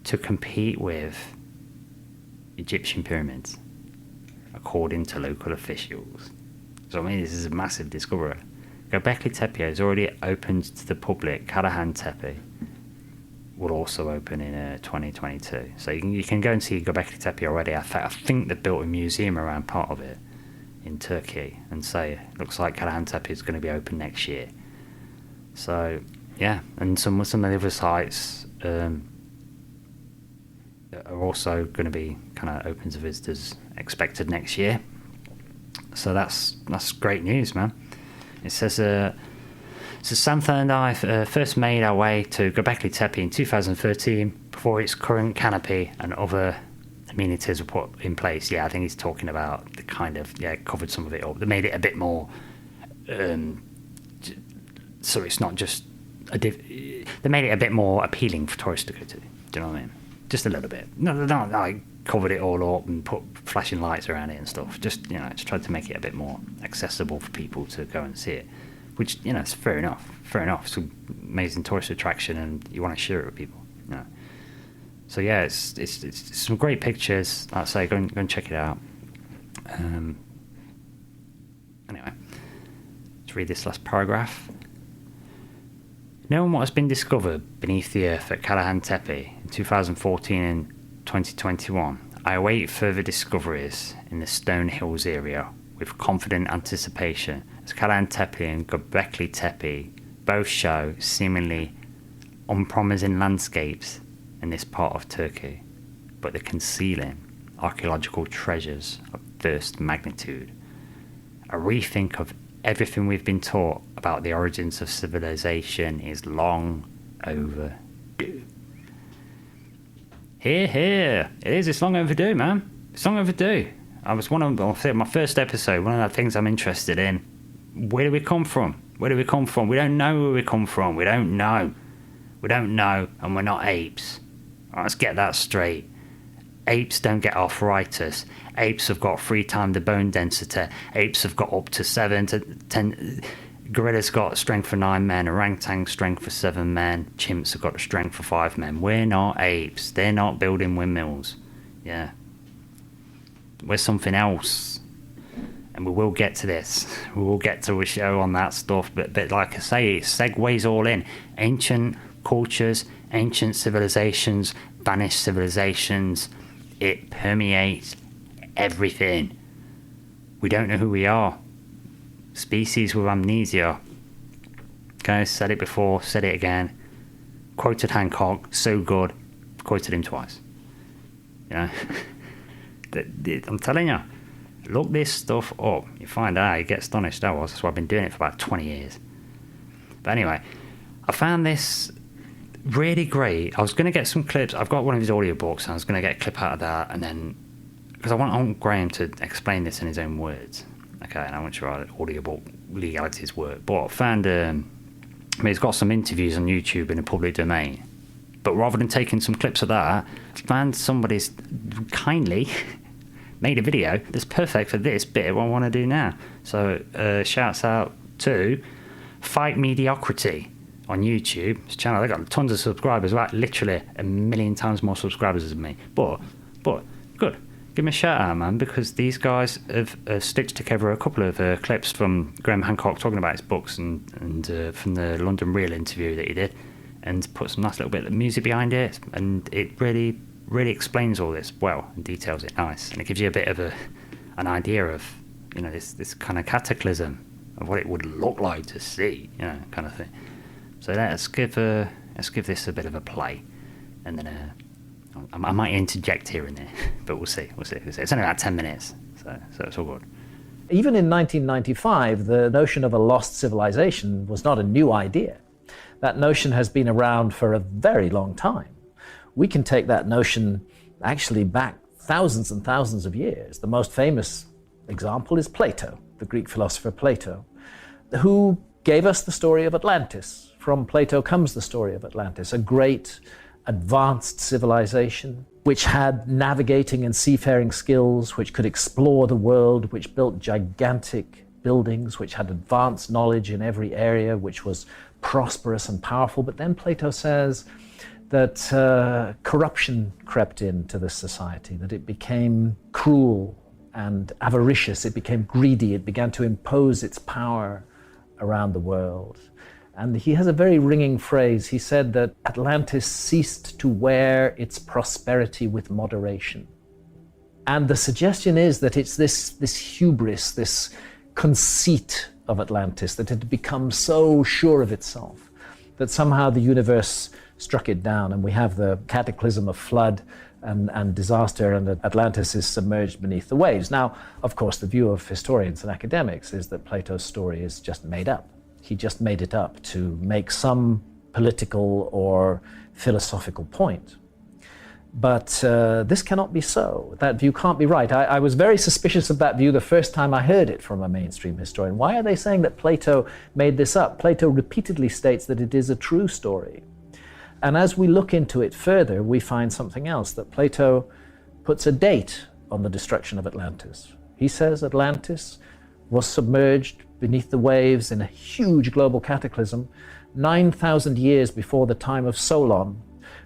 to compete with Egyptian pyramids, according to local officials. So I mean, this is a massive discovery. Göbekli Tepe is already opened to the public. Karahan Tepe will also open in 2022. So you can go and see Göbekli Tepe already. I think they've built a museum around part of it in Turkey, and so it looks like Karahan Tepe is going to be open next year. So yeah, and some of the other sites are also going to be kind of open to visitors, expected next year. So that's great news, man. It says, so Samantha and I first made our way to Göbekli Tepe in 2013 before its current canopy and other amenities were put in place. Yeah, I think he's talking about the kind of, covered some of it up. They made it a bit more, so it's not just, they made it a bit more appealing for tourists to go to. Do you know what I mean? Just a little bit. No, like covered it all up and put flashing lights around it and stuff. Just tried to make it a bit more accessible for people to go and see it, which it's fair enough. It's an amazing tourist attraction, and you want to share it with people. So yeah, it's some great pictures. Like I say, go and check it out. Anyway, let's read this last paragraph. Knowing what has been discovered beneath the earth at Karahan Tepe in 2014 and 2021, I await further discoveries in the Stone Hills area with confident anticipation, as Karahan Tepe and Göbekli Tepe both show seemingly unpromising landscapes in this part of Turkey, but they're concealing archaeological treasures of first magnitude. A rethink of everything we've been taught about the origins of civilization is long overdue. Here. It is. It's long overdue, man. It's long overdue. My first episode, one of the things I'm interested in, where do we come from? We don't know where we come from. We don't know, and we're not apes. Right, let's get that straight. Apes don't get arthritis. Apes have got 3 times the bone density. Apes have got up to 7 to 10. Gorillas got strength for 9 men. Orangutan strength for 7 men. Chimps have got strength for 5 men. We're not apes. They're not building windmills. Yeah. We're something else. And we will get to this. We will get to a show on that stuff. But like I say, it segues all in. Ancient cultures, ancient civilizations, vanished civilizations. It permeates everything. We don't know who we are. Species with amnesia. Okay, said it before, said it again. Quoted Hancock, so good. Quoted him twice. I'm telling you, look this stuff up. You find out, you get astonished. That's why I've been doing it for about 20 years. But anyway, I found this really great. I was going to get some clips. I've got one of his audiobooks, and I was going to get a clip out of that, and then because I want Graham to explain this in his own words. Okay, and I want sure how audiobook legalities work. But I found, he's got some interviews on YouTube in the public domain. But rather than taking some clips of that, I found somebody's kindly made a video that's perfect for this bit of what I want to do now. So shouts out to Fight Mediocrity on YouTube. His channel, they got tons of subscribers, like literally 1 million times more subscribers than me. But good. Give me a shout out, man, because these guys have stitched together a couple of clips from Graham Hancock talking about his books and from the London Real interview that he did, and put some nice little bit of music behind it, and it really explains all this well and details it nice, and it gives you a bit of an idea of this kind of cataclysm of what it would look like to see, kind of thing. So let's give a let's give this a bit of a play, and then I might interject here and there, but we'll see. It's only about 10 minutes, so it's all good. Even in 1995, the notion of a lost civilization was not a new idea. That notion has been around for a very long time. We can take that notion actually back thousands and thousands of years. The most famous example is Plato, the Greek philosopher Plato, who gave us the story of Atlantis. From Plato comes the story of Atlantis, a great advanced civilization which had navigating and seafaring skills, which could explore the world, which built gigantic buildings, which had advanced knowledge in every area, which was prosperous and powerful. But then Plato says that corruption crept into this society, that it became cruel and avaricious, it became greedy, it began to impose its power around the world. And he has a very ringing phrase. He said that Atlantis ceased to wear its prosperity with moderation. And the suggestion is that it's this hubris, this conceit of Atlantis, that it had become so sure of itself that somehow the universe struck it down, and we have the cataclysm of flood and disaster, and Atlantis is submerged beneath the waves. Now, of course, the view of historians and academics is that Plato's story is just made up. He just made it up to make some political or philosophical point. But this cannot be so. That view can't be right. I was very suspicious of that view the first time I heard it from a mainstream historian. Why are they saying that Plato made this up? Plato repeatedly states that it is a true story. And as we look into it further, we find something else, that Plato puts a date on the destruction of Atlantis. He says Atlantis was submerged beneath the waves in a huge global cataclysm 9,000 years before the time of Solon.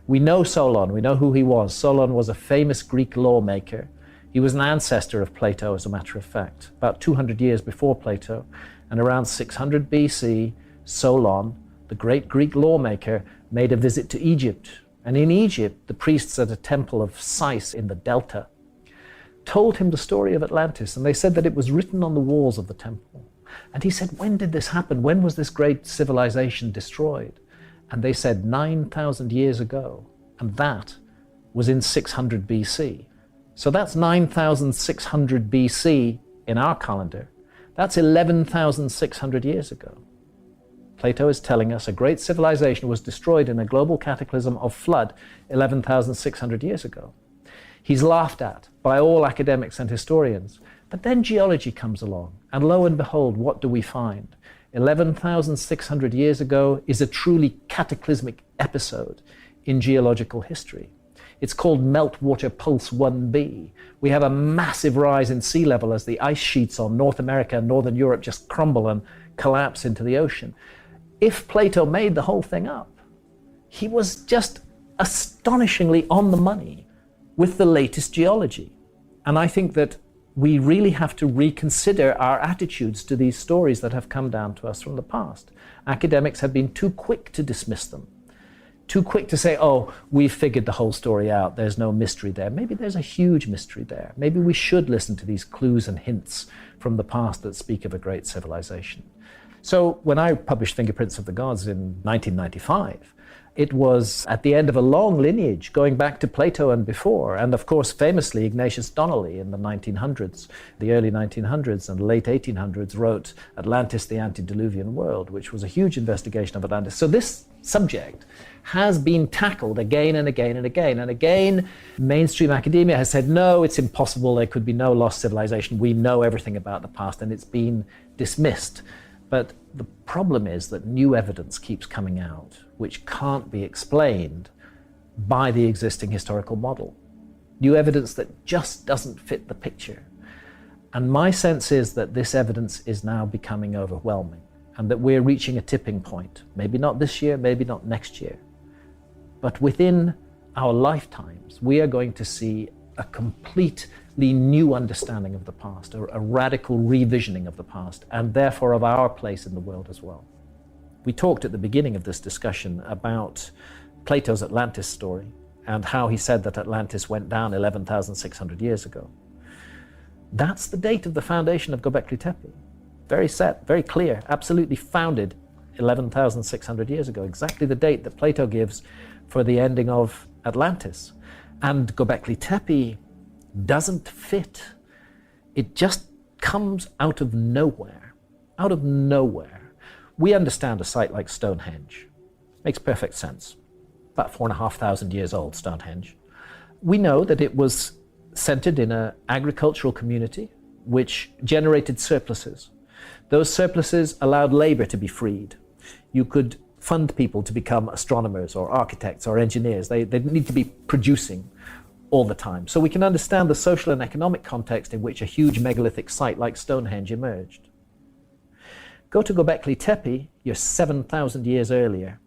We know Solon, we know who he was. Solon was a famous Greek lawmaker. He was an ancestor of Plato, as a matter of fact, about 200 years before Plato. And around 600 BC, Solon, the great Greek lawmaker, made a visit to Egypt. And in Egypt, the priests at a temple of Sais in the Delta told him the story of Atlantis, and they said that it was written on the walls of the temple. And he said, when did this happen? When was this great civilization destroyed? And they said 9,000 years ago, and that was in 600 BC. So that's 9,600 BC in our calendar. That's 11,600 years ago. Plato is telling us a great civilization was destroyed in a global cataclysm of flood 11,600 years ago. He's laughed at by all academics and historians. But then geology comes along, and lo and behold, what do we find? 11,600 years ago is a truly cataclysmic episode in geological history. It's called Meltwater Pulse 1b. We have a massive rise in sea level as the ice sheets on North America and Northern Europe just crumble and collapse into the ocean. If Plato made the whole thing up, he was just astonishingly on the money with the latest geology. And I think that we really have to reconsider our attitudes to these stories that have come down to us from the past. Academics have been too quick to dismiss them, too quick to say, oh, we've figured the whole story out, there's no mystery there. Maybe there's a huge mystery there. Maybe we should listen to these clues and hints from the past that speak of a great civilization. So when I published Fingerprints of the Gods in 1995, it was at the end of a long lineage going back to Plato and before, and of course famously Ignatius Donnelly in the 1900s, the early 1900s and late 1800s wrote Atlantis, the Antediluvian World, which was a huge investigation of Atlantis. So this subject has been tackled again and again and again. And again, mainstream academia has said, no, it's impossible, there could be no lost civilization, we know everything about the past, and it's been dismissed. But the problem is that new evidence keeps coming out, which can't be explained by the existing historical model. New evidence that just doesn't fit the picture. And my sense is that this evidence is now becoming overwhelming, and that we're reaching a tipping point. Maybe not this year, maybe not next year. But within our lifetimes, we are going to see a completely new understanding of the past, a radical revisioning of the past, and therefore of our place in the world as well. We talked at the beginning of this discussion about Plato's Atlantis story and how he said that Atlantis went down 11,600 years ago. That's the date of the foundation of Göbekli Tepe. Very set, very clear, absolutely founded 11,600 years ago, exactly the date that Plato gives for the ending of Atlantis. And Göbekli Tepe doesn't fit. It just comes out of nowhere. Out of nowhere. We understand a site like Stonehenge. Makes perfect sense. About 4,500 years old, Stonehenge. We know that it was centered in an agricultural community which generated surpluses. Those surpluses allowed labor to be freed. You could fund people to become astronomers or architects or engineers. They didn't need to be producing all the time. So we can understand the social and economic context in which a huge megalithic site like Stonehenge emerged. Go to Göbekli Tepe, you're 7,000 years earlier.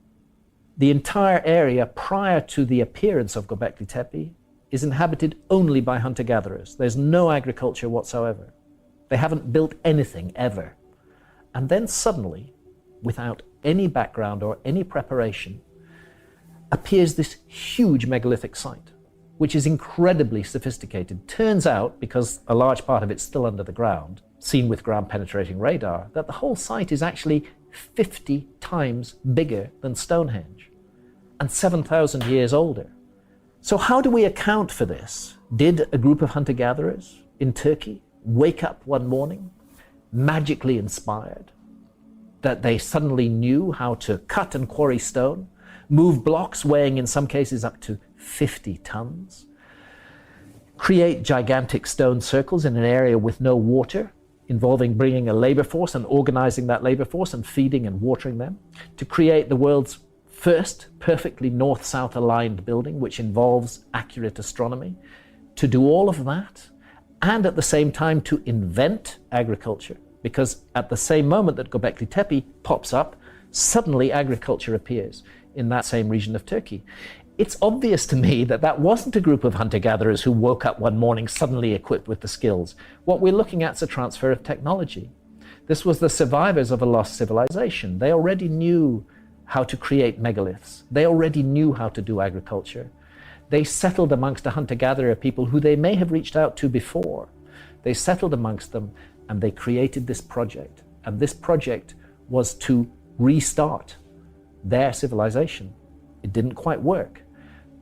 The entire area prior to the appearance of Göbekli Tepe is inhabited only by hunter-gatherers. There's no agriculture whatsoever. They haven't built anything ever. And then suddenly, without any background or any preparation, appears this huge megalithic site, which is incredibly sophisticated. Turns out, because a large part of it's still under the ground, seen with ground-penetrating radar, that the whole site is actually 50 times bigger than Stonehenge and 7,000 years older. So how do we account for this? Did a group of hunter-gatherers in Turkey wake up one morning, magically inspired, that they suddenly knew how to cut and quarry stone, move blocks weighing in some cases up to 50 tons, create gigantic stone circles in an area with no water, involving bringing a labor force and organizing that labor force and feeding and watering them, to create the world's first perfectly north-south aligned building, which involves accurate astronomy, to do all of that, and at the same time to invent agriculture, because at the same moment that Göbekli Tepe pops up, suddenly agriculture appears in that same region of Turkey. It's obvious to me that that wasn't a group of hunter-gatherers who woke up one morning suddenly equipped with the skills. What we're looking at is a transfer of technology. This was the survivors of a lost civilization. They already knew how to create megaliths. They already knew how to do agriculture. They settled amongst a hunter-gatherer people who they may have reached out to before. They settled amongst them and they created this project. And this project was to restart their civilization. It didn't quite work,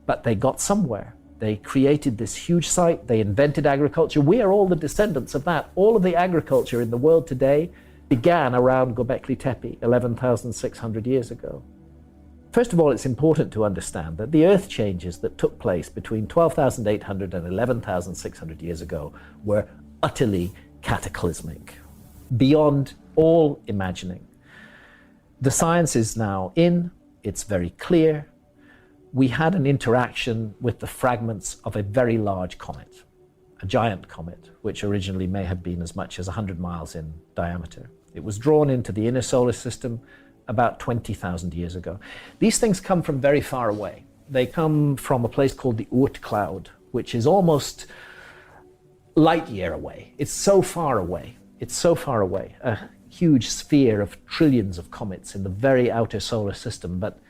but they got somewhere. They created this huge site. They invented agriculture. We are all the descendants of that. All of the agriculture in the world today began around Göbekli Tepe 11,600 years ago. First of all, it's important to understand that the earth changes that took place between 12,800 and 11,600 years ago were utterly cataclysmic, beyond all imagining. The science is now in, it's very clear. We had an interaction with the fragments of a very large comet, a giant comet, which originally may have been as much as 100 miles in diameter. It was drawn into the inner solar system about 20,000 years ago. These things come from very far away. They come from a place called the Oort cloud, which is almost light year away. It's so far away. It's so far away. A huge sphere of trillions of comets in the very outer solar system. But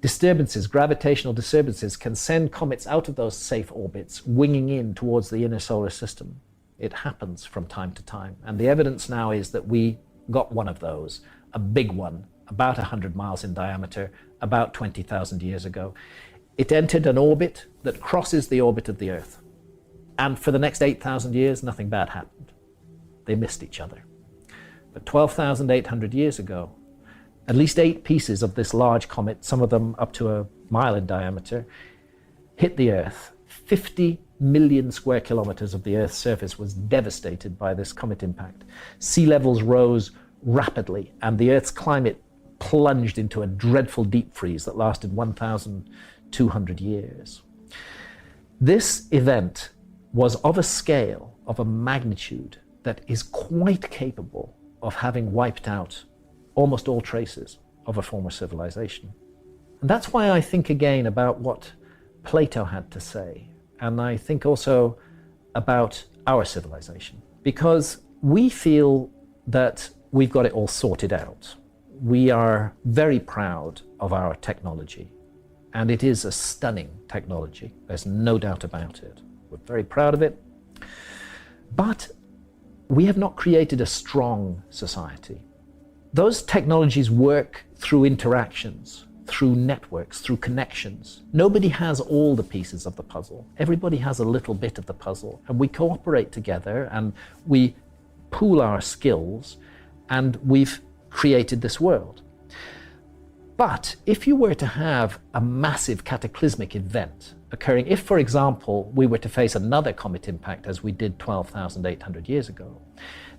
disturbances, gravitational disturbances, can send comets out of those safe orbits, winging in towards the inner solar system. It happens from time to time. And the evidence now is that we got one of those, a big one, about 100 miles in diameter, about 20,000 years ago. It entered an orbit that crosses the orbit of the Earth. And for the next 8,000 years, nothing bad happened. They missed each other. But 12,800 years ago, at least 8 pieces of this large comet, some of them up to a mile in diameter, hit the Earth. 50 million square kilometers of the Earth's surface was devastated by this comet impact. Sea levels rose rapidly, and the Earth's climate plunged into a dreadful deep freeze that lasted 1,200 years. This event was of a scale, of a magnitude, that is quite capable of having wiped out almost all traces of a former civilization. And that's why I think again about what Plato had to say, and I think also about our civilization, because we feel that we've got it all sorted out. We are very proud of our technology, and it is a stunning technology. There's no doubt about it. We're very proud of it. But we have not created a strong society. those technologies work through interactions, through networks, through connections. Nobody has all the pieces of the puzzle. Everybody has a little bit of the puzzle, and we cooperate together and we pool our skills, and we've created this world. But if you were to have a massive cataclysmic event occurring, if, for example, we were to face another comet impact as we did 12,800 years ago,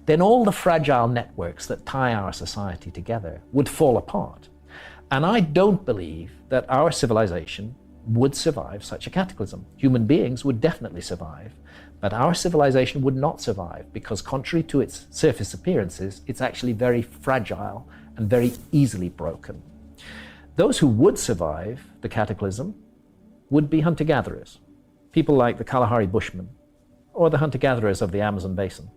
then all the fragile networks that tie our society together would fall apart. And I don't believe that our civilization would survive such a cataclysm. Human beings would definitely survive, but our civilization would not survive because, contrary to its surface appearances, it's actually very fragile and very easily broken. Those who would survive the cataclysm would be hunter-gatherers, people like the Kalahari Bushmen or the hunter-gatherers of the Amazon basin.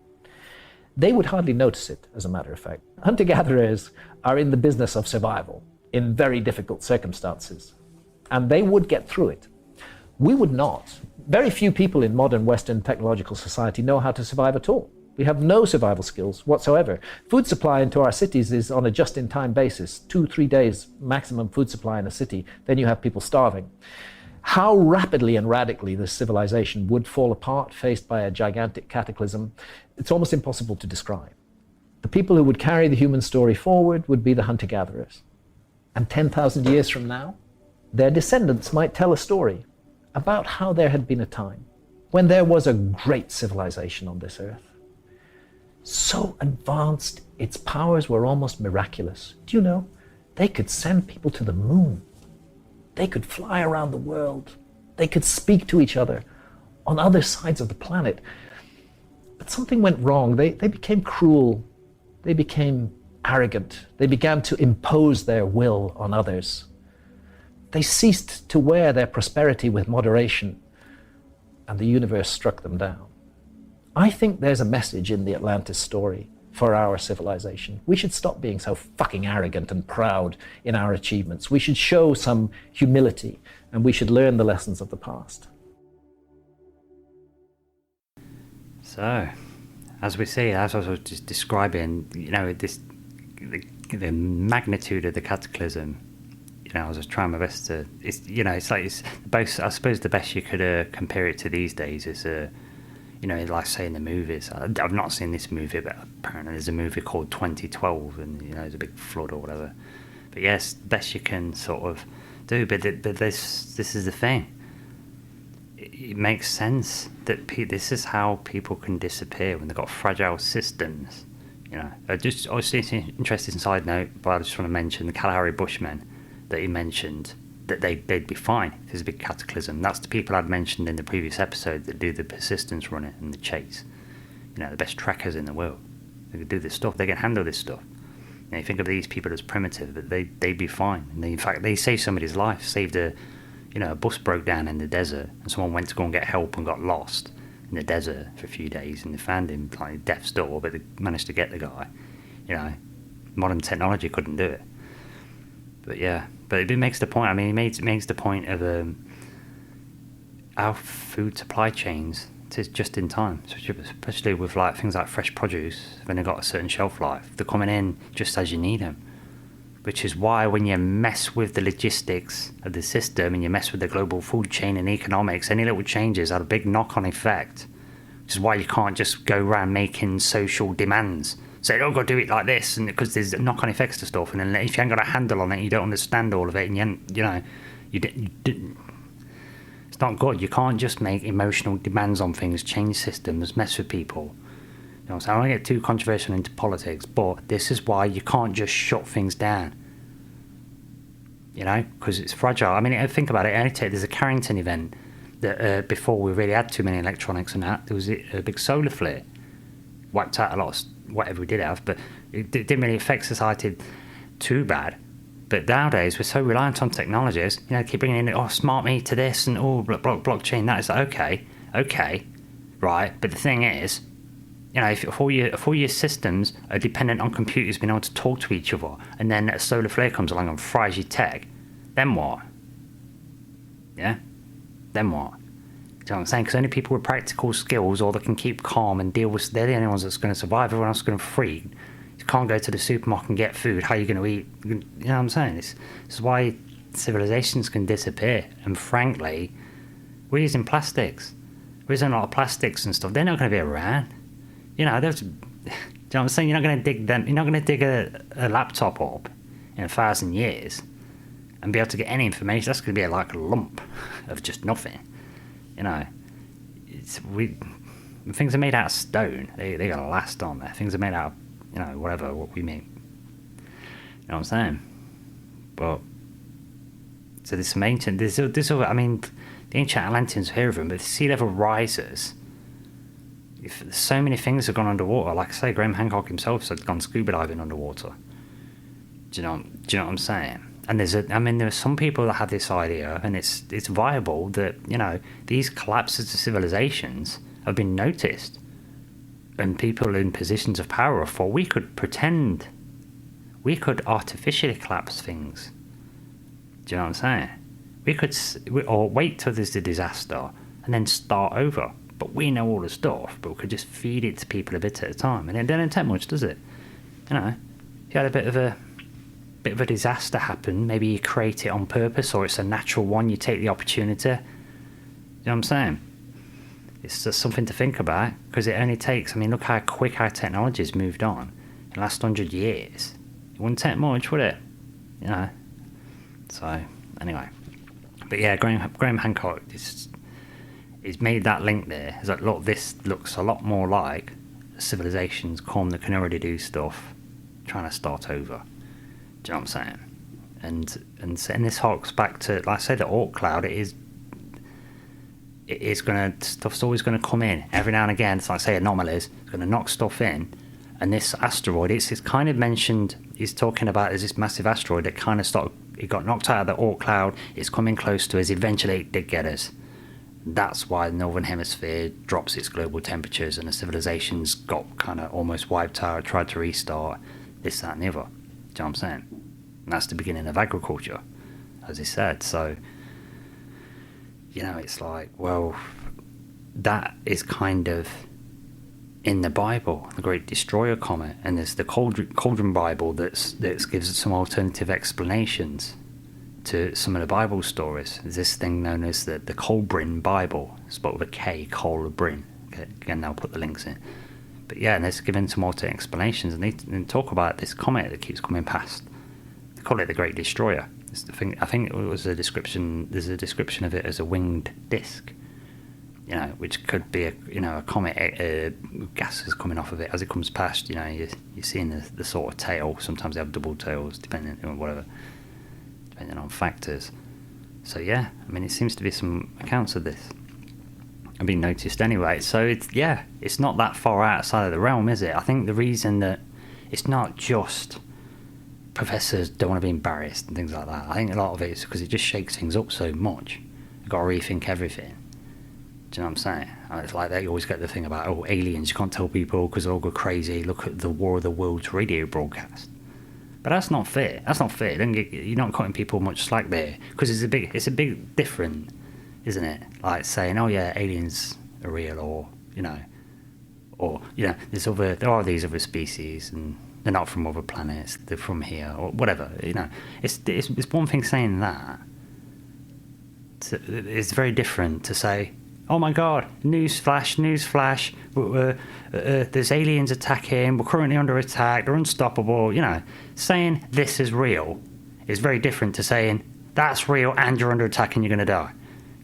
They would hardly notice it, as a matter of fact. Hunter-gatherers are in the business of survival in very difficult circumstances, and they would get through it. We would not. Very few people in modern Western technological society know how to survive at all. We have no survival skills whatsoever. Food supply into our cities is on a just-in-time basis, 2-3 days maximum food supply in a city, then you have people starving. How rapidly and radically this civilization would fall apart faced by a gigantic cataclysm, it's almost impossible to describe. The people who would carry the human story forward would be the hunter-gatherers. And 10,000 years from now, their descendants might tell a story about how there had been a time when there was a great civilization on this earth. So advanced, its powers were almost miraculous. Do you know, they could send people to the moon. They could fly around the world. They could speak to each other on other sides of the planet. But something went wrong. They became cruel. They became arrogant. They began to impose their will on others. They ceased to wear their prosperity with moderation, and the universe struck them down. I think there's a message in the Atlantis story for our civilization. We should stop being so fucking arrogant and proud in our achievements. We should show some humility, and we should learn the lessons of the past. So, as we see, as I was just describing, the magnitude of the cataclysm, I was just trying my best to, it's both, I suppose the best you could compare it to these days is, like say in the movies. I've not seen this movie, but apparently there's a movie called 2012, and there's a big flood or whatever. But yes, best you can sort of do. But this is the thing. It makes sense that this is how people can disappear when they've got fragile systems. Just obviously interesting side note, but I just want to mention the Kalahari Bushmen that he mentioned, that they'd be fine if there's a big cataclysm. That's the people I'd mentioned in the previous episode that do the persistence running and the chase. The best trackers in the world. They can do this stuff. They can handle this stuff. You think of these people as primitive, but they'd be fine. And in fact, they saved somebody's life. Saved a bus broke down in the desert, and someone went to go and get help and got lost in the desert for a few days, and they found him like death's door, but they managed to get the guy. Modern technology couldn't do it. But yeah, but it makes the point. I mean, it makes the point of our food supply chains to just in time, especially with like things like fresh produce when they've got a certain shelf life. They're coming in just as you need them, which is why when you mess with the logistics of the system and you mess with the global food chain and economics, any little changes have a big knock-on effect. Which is why you can't just go around making social demands. Say, oh, go do it like this, and because there's knock-on effects to stuff, and then if you ain't got a handle on it, you don't understand all of it, and you didn't. It's not good. You can't just make emotional demands on things, change systems, mess with people. So I don't get too controversial into politics, but this is why you can't just shut things down. Because it's fragile. I mean, think about it. There's a Carrington event that before we really had too many electronics and that, there was a big solar flare. Wiped out a lot of whatever we did have, but it didn't really affect society too bad. But nowadays, we're so reliant on technologies, keep bringing in, smart meter this and blockchain that. It's like, okay, right. But the thing is, if all your systems are dependent on computers being able to talk to each other, and then a solar flare comes along and fries your tech, then what? Yeah? Then what? You know what I'm saying? Because only people with practical skills or that can keep calm and deal with, they're the only ones that's going to survive. Everyone else is going to freeze. You can't go to the supermarket and get food. How are you going to eat? You know what I'm saying? This is why civilizations can disappear. And frankly, we're using plastics. We're using a lot of plastics and stuff. They're not going to be around. You know, do you know what I'm saying? You're not going to dig them. You're not going to dig a laptop up in 1,000 years and be able to get any information. That's going to be like a lump of just nothing. You know, things are made out of stone. They're going to last on there. Things are made out of, you know, whatever, what we mean. You know what I'm saying? But, so there's some ancient, there's I mean, the ancient Atlanteans hear of them, but the sea level rises. If so many things have gone underwater, like I say, Graham Hancock himself has gone scuba diving underwater. Do you know what I'm saying? And there are some people that have this idea, and it's viable that, you know, these collapses of civilizations have been noticed, and people in positions of power thought we could artificially collapse things. Do you know what I'm saying? We could, or wait till there's a disaster and then start over. But we know all the stuff, but we could just feed it to people a bit at a time, and it doesn't take much, does it? You know, if you had a bit of a disaster happen, maybe you create it on purpose, or it's a natural one. You take the opportunity. You know what I'm saying? It's just something to think about, because it only takes. I mean, look how quick our technology's moved on in the last 100 years. It wouldn't take much, would it? You know. So anyway, but yeah, Graham Hancock he's made that link there. He's like, look, this looks a lot more like civilizations come that can already do stuff, trying to start over. Do you know what I'm saying? And this harks back to, like I said, the Oort cloud. Stuff's always gonna come in every now and again. It's like, say, anomalies. It's gonna knock stuff in, and this asteroid, it's kind of mentioned. He's talking about there's this massive asteroid that kind of started. It got knocked out of the Oort cloud. It's coming close to us. Eventually, it did get us. That's why the northern hemisphere drops its global temperatures, and the civilizations got kind of almost wiped out, tried to restart, this, that, and the other. Do you know what I'm saying? And that's the beginning of agriculture, as he said. So, you know, it's like, well, that is kind of in the Bible, the Great Destroyer comet, and there's the Cauldron Bible that gives some alternative explanations to some of the Bible stories. There's this thing known as the Kolbrin Bible, spelled with a K, Kolbrin. Okay, again, I'll put the links in. But yeah, and it's given some alternate explanations, and they talk about this comet that keeps coming past. They call it the Great Destroyer. It's the thing. I think it was a description. There's a description of it as a winged disc. You know, which could be a comet. Gases coming off of it as it comes past. You know, you're seeing the sort of tail. Sometimes they have double tails, depending on whatever. Depending on factors. So yeah, I mean, it seems to be some accounts of this have been noticed anyway. So it's not that far outside of the realm, is it? I think the reason that it's not just professors don't want to be embarrassed and things like that. I think a lot of it is because it just shakes things up so much. You've got to rethink everything. Do you know what I'm saying? It's like that. You always get the thing about, oh, aliens, you can't tell people because they'll go crazy. Look at the War of the Worlds radio broadcast. But that's not fair. That's not fair. You're not cutting people much slack there, because it's a big different, isn't it? Like saying, oh yeah, aliens are real, or there are these other species, and they're not from other planets. They're from here, or whatever. You know, it's one thing saying that. It's very different to say, oh my God, newsflash, there's aliens attacking, we're currently under attack, they're unstoppable. You know, saying this is real is very different to saying that's real and you're under attack and you're going to die.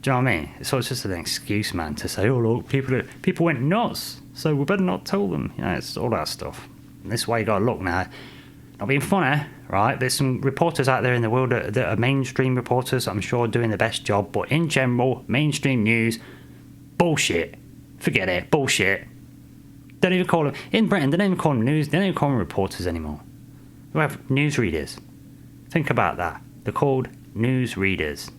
Do you know what I mean? So it's just an excuse, man, to say, oh look, people went nuts, so we better not tell them. You know, it's all that stuff. And this way you got to look now. Not being funny, right? There's some reporters out there in the world that are mainstream reporters, I'm sure, doing the best job, but in general, mainstream news, bullshit. Forget it. Bullshit. Don't even call them... In Britain, they don't even call them news. They don't even call them reporters anymore. We have newsreaders. Think about that. They're called newsreaders.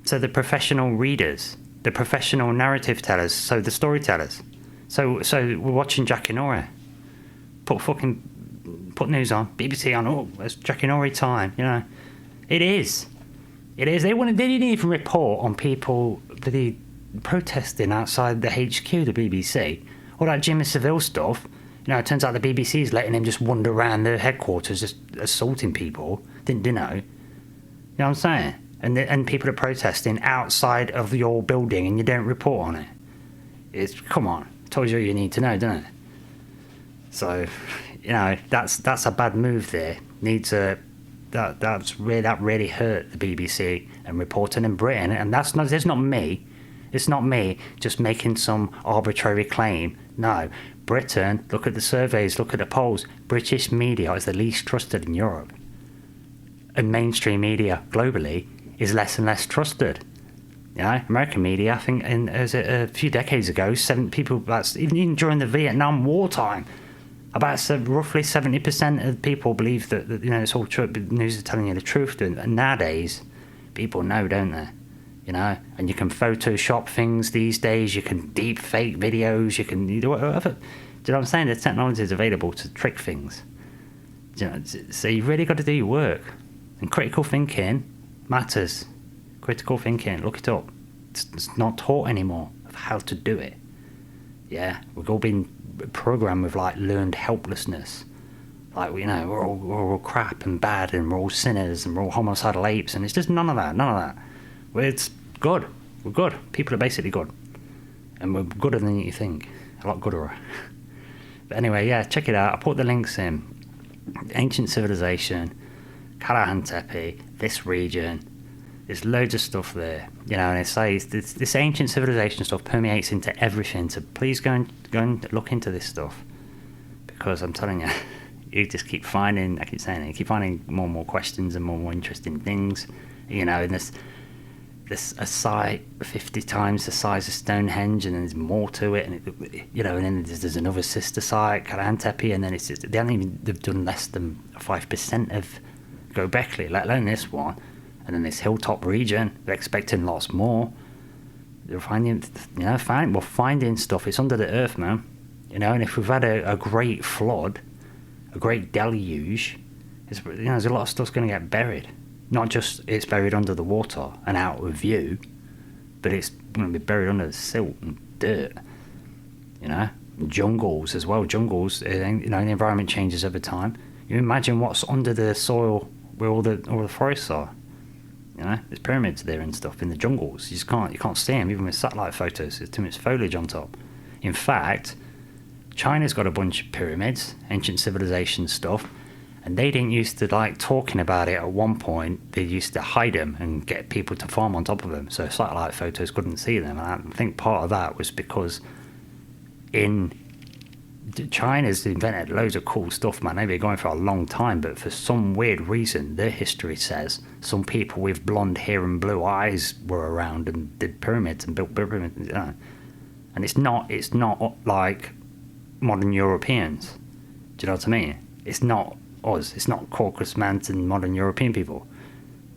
So the professional readers. The professional narrative tellers. So the storytellers. So we're watching Jackanory. Put news on. BBC on. Oh, it's Jackanory time. You know. It is. It is. They didn't even report on people... protesting outside the HQ, the BBC, all that Jimmy Savile stuff. You know, it turns out the BBC is letting him just wander around their headquarters, just assaulting people. Didn't know. You know what I'm saying? And people are protesting outside of your building, and you don't report on it. It's come on, tells you all you need to know, doesn't it? So, you know, that's a bad move there. That really hurt the BBC and reporting in Britain, and that's not me. It's not me just making some arbitrary claim. No, Britain. Look at the surveys. Look at the polls. British media is the least trusted in Europe, and mainstream media globally is less and less trusted. You know, American media, I think, a few decades ago, even during the Vietnam War time, about roughly 70% of people believe that you know, it's all true. News is telling you the truth. And nowadays, people know, don't they? You know, and you can Photoshop things these days. You can deep fake videos. You can do whatever. Do you know what I'm saying? The technology is available to trick things. Do you know, so you've really got to do your work. And critical thinking matters. Critical thinking, look it up. It's not taught anymore of how to do it. Yeah, we've all been programmed with like learned helplessness. Like, you know, we're all crap and bad, and we're all sinners, and we're all homicidal apes, and it's just none of that. It's good. We're good. People are basically good. And we're gooder than you think. A lot gooder. But anyway, yeah, check it out. I put the links in. Ancient civilization, Karahan Tepe, this region. There's loads of stuff there. You know, and it says this ancient civilization stuff permeates into everything. So please go and look into this stuff. Because I'm telling you, you just keep finding, I keep saying it, you keep finding more and more questions and more and more interesting things. You know, and there's a site 50 times the size of Stonehenge, and then there's more to it, and you know, and then there's another sister site, Karahan Tepe, and then they've done less than 5% of Göbekli, let alone this one, and then this hilltop region. They're expecting lots more. They're finding stuff. It's under the earth, man. You know, and if we've had a great flood, a great deluge, there's a lot of stuff's going to get buried. Not just it's buried under the water and out of view, but it's going to be buried under the silt and dirt. You know, jungles as well. Jungles, you know, the environment changes over time. You imagine what's under the soil where all the forests are. You know, there's pyramids there and stuff in the jungles. You can't see them even with satellite photos. There's too much foliage on top. In fact, China's got a bunch of pyramids, ancient civilization stuff. And they didn't used to like talking about it at one point. They used to hide them and get people to farm on top of them, so satellite photos couldn't see them. And I think part of that was because China's invented loads of cool stuff, man. They've been going for a long time, but for some weird reason, their history says some people with blonde hair and blue eyes were around and did pyramids and built pyramids. You know? And it's not like modern Europeans. Do you know what I mean? It's not us. It's not Caucasus Mountain modern European people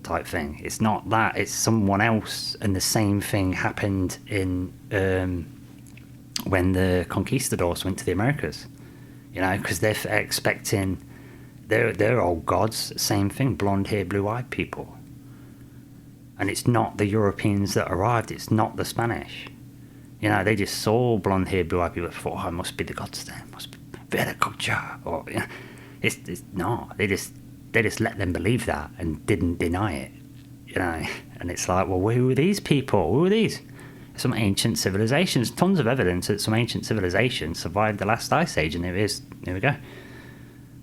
type thing. It's not that. It's someone else. And the same thing happened in when the conquistadors went to the Americas. You know, because they're expecting they're old gods. Same thing. Blonde hair, blue eyed people. And it's not the Europeans that arrived. It's not the Spanish. You know, they just saw blonde hair, blue eyed people and thought, oh, it must be the gods then. Must be better culture. Or you know. It's not. They just let them believe that and didn't deny it, you know. And it's like, well, who are these people? Who are these? Some ancient civilizations. Tons of evidence that some ancient civilizations survived the last ice age, and here we go.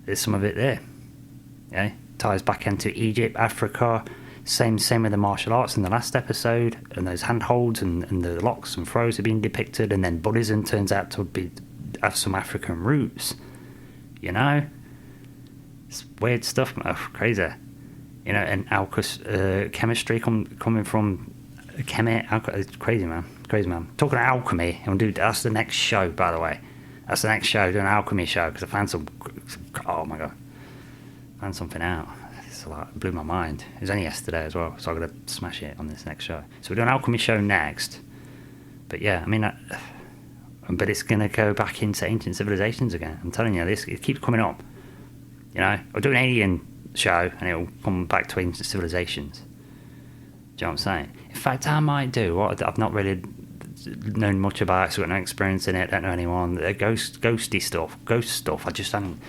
There's some of it there. Yeah, ties back into Egypt, Africa. Same with the martial arts in the last episode, and those handholds and the locks and throws have been depicted, and then Buddhism turns out to have some African roots, you know. It's weird stuff, man. Crazy. You know, and chemistry coming from it's crazy, man. Talking about alchemy, and that's the next show, by the way. That's the next show, doing an alchemy show, because I found oh my god, found something out. It's like, it blew my mind. It was only yesterday as well, so I'm gonna smash it on this next show. So we're doing an alchemy show next. But yeah, I mean, but it's gonna go back into ancient civilizations again. I'm telling you, it keeps coming up. You know, I'll do an alien show and it'll come back to ancient civilizations. Do you know what I'm saying? In fact, I might do what I've not really known much about it, so I've got no experience in it, don't know anyone. Ghosty stuff, ghost stuff, I just haven't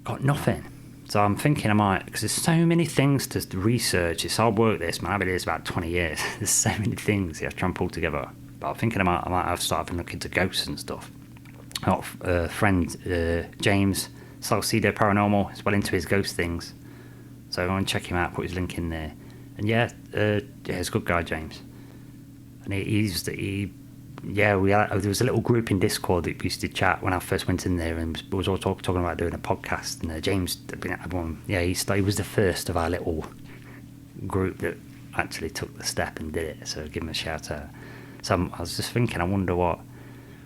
got nothing. So I'm thinking I might, because there's so many things to research. It's hard work, this, man. I've been doing this about 20 years. There's so many things you have to try and pull together. But I'm thinking I might have started to look into ghosts and stuff. I've got a friend, James Salcedo Paranormal, is well into his ghost things. So I'm going to check him out, put his link in there. And he's a good guy, James. And there was a little group in Discord that we used to chat when I first went in there, and we was all talking about doing a podcast. And James had been at one. Yeah, he was the first of our little group that actually took the step and did it. So give him a shout out. So I was just thinking, I wonder what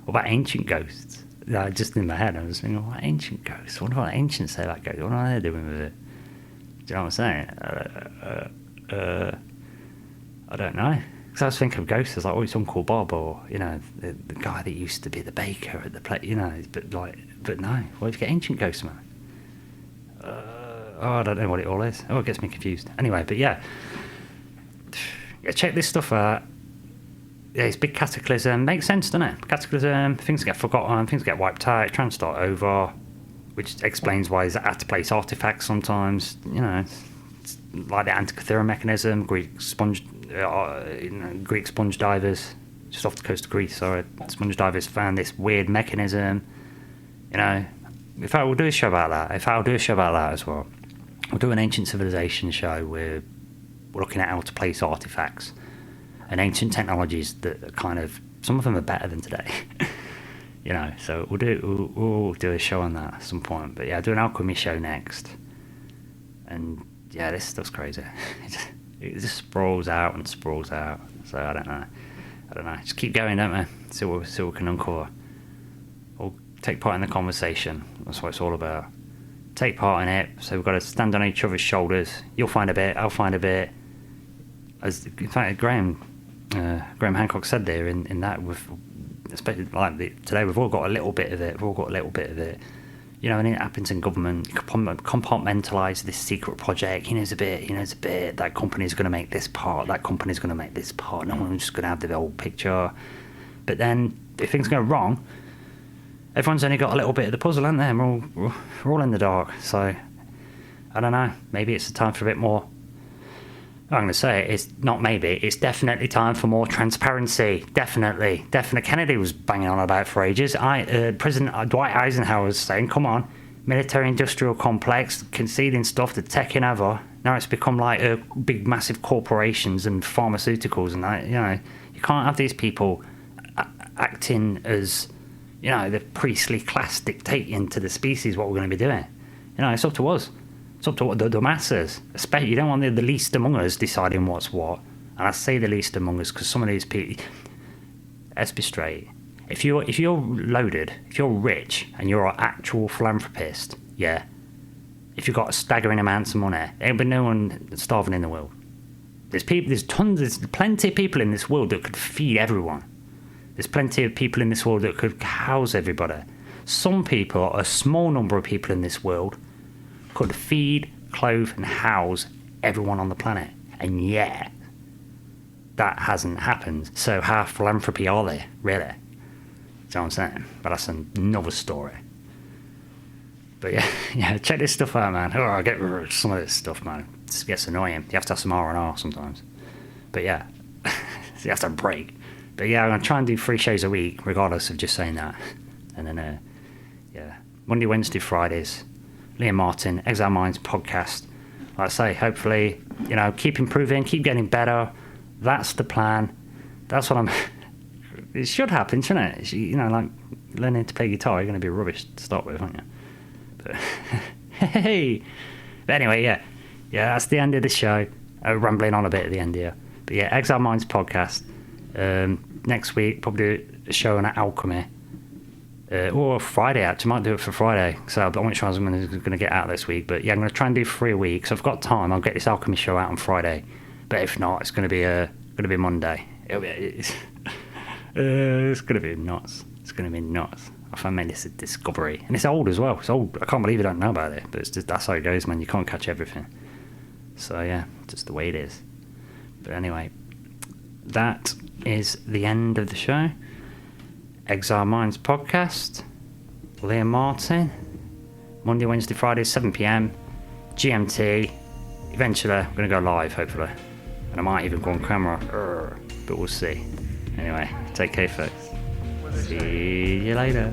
about ancient ghosts? Just in my head, I was thinking, what ancient ghosts? I wonder what ancients say about ghosts. What are they doing with it? Do you know what I'm saying? I don't know. Because I was thinking of ghosts as like, oh, it's Uncle Bob, or the guy that used to be the baker at the place, But no, where'd you get ancient ghosts, man? I don't know what it all is. Oh, it gets me confused. Anyway, but yeah, check this stuff out. Yeah, it's big cataclysm. Makes sense, doesn't it? Cataclysm, things get forgotten, things get wiped out, try and start over, which explains why he's at to place artifacts sometimes. It's like the Antikythera mechanism, Greek sponge divers, just off the coast of Greece. Sorry, sponge divers found this weird mechanism. In fact, we'll do a show about that. As well. We'll do an ancient civilization show where we're looking at how to place artifacts and ancient technologies that are kind of, some of them are better than today. So we'll do a show on that at some point. But yeah, I'll do an alchemy show next. And yeah, this stuff's crazy. It just sprawls out. So I don't know. Just keep going, don't we? See what we can uncover. Or take part in the conversation. That's what it's all about. Take part in it. So we've got to stand on each other's shoulders. You'll find a bit. I'll find a bit. In fact, Graham Hancock said there in that, especially like today, we've all got a little bit of it. And it happens in government. You compartmentalise this secret project. He knows a bit. That company's going to make this part. That company's going to make this part. No one's just going to have the whole picture. But then, if things go wrong, everyone's only got a little bit of the puzzle, aren't they? And we're all in the dark. So, I don't know. Maybe it's the time for a bit more. I'm going to say it's not maybe. It's definitely time for more transparency. Definitely. Kennedy was banging on about for ages. President Dwight Eisenhower was saying, "Come on, military-industrial complex, conceding stuff to taking over." Now it's become like big, massive corporations and pharmaceuticals, and that. You can't have these people acting as, the priestly class dictating to the species what we're going to be doing. It's up to us. It's up to the masses. Especially, you don't want the least among us deciding what's what. And I say the least among us because some of these people, let's be straight. If you're loaded, if you're rich and you're an actual philanthropist, yeah, if you've got staggering amounts of money, there'll be no one starving in the world. There's plenty of people in this world that could feed everyone. There's plenty of people in this world that could house everybody. Some people, a small number of people in this world, could feed, clothe and house everyone on the planet. And yet, that hasn't happened. So how philanthropy are they, really? Do you know what I'm saying? But that's another story. But yeah, check this stuff out, man. I get rid of some of this stuff, man. It gets annoying. You have to have some R&R sometimes. But yeah, you have to have a break. But yeah, I'm going to try and do 3 shows a week, regardless of just saying that. And then, Monday, Wednesday, Fridays. Liam Martin, Exiled Minds Podcast. Like I say, hopefully, keep improving, keep getting better. That's the plan. That's what it should happen, shouldn't it? Like learning to play guitar, you're going to be rubbish to start with, aren't you? But, hey! But anyway, yeah, that's the end of the show. Rambling on a bit at the end here. But yeah, Exiled Minds Podcast. Next week, probably a show on alchemy. Or Friday, actually. Might do it for Friday. So I'm not sure I'm going to get out this week. But yeah, I'm going to try and do 3 a week. So I've got time. I'll get this alchemy show out on Friday. But if not, it's going to be Monday. It's going to be nuts. I made this a discovery. And it's old as well. It's old. I can't believe I don't know about it. But it's just, that's how it goes, man. You can't catch everything. So yeah, just the way it is. But anyway, that is the end of the show. Exiled Minds Podcast. Liam Martin. Monday, Wednesday, Friday, 7 p.m. GMT. Eventually, I'm going to go live, hopefully. And I might even go on camera. But we'll see. Anyway, take care, folks. See you later.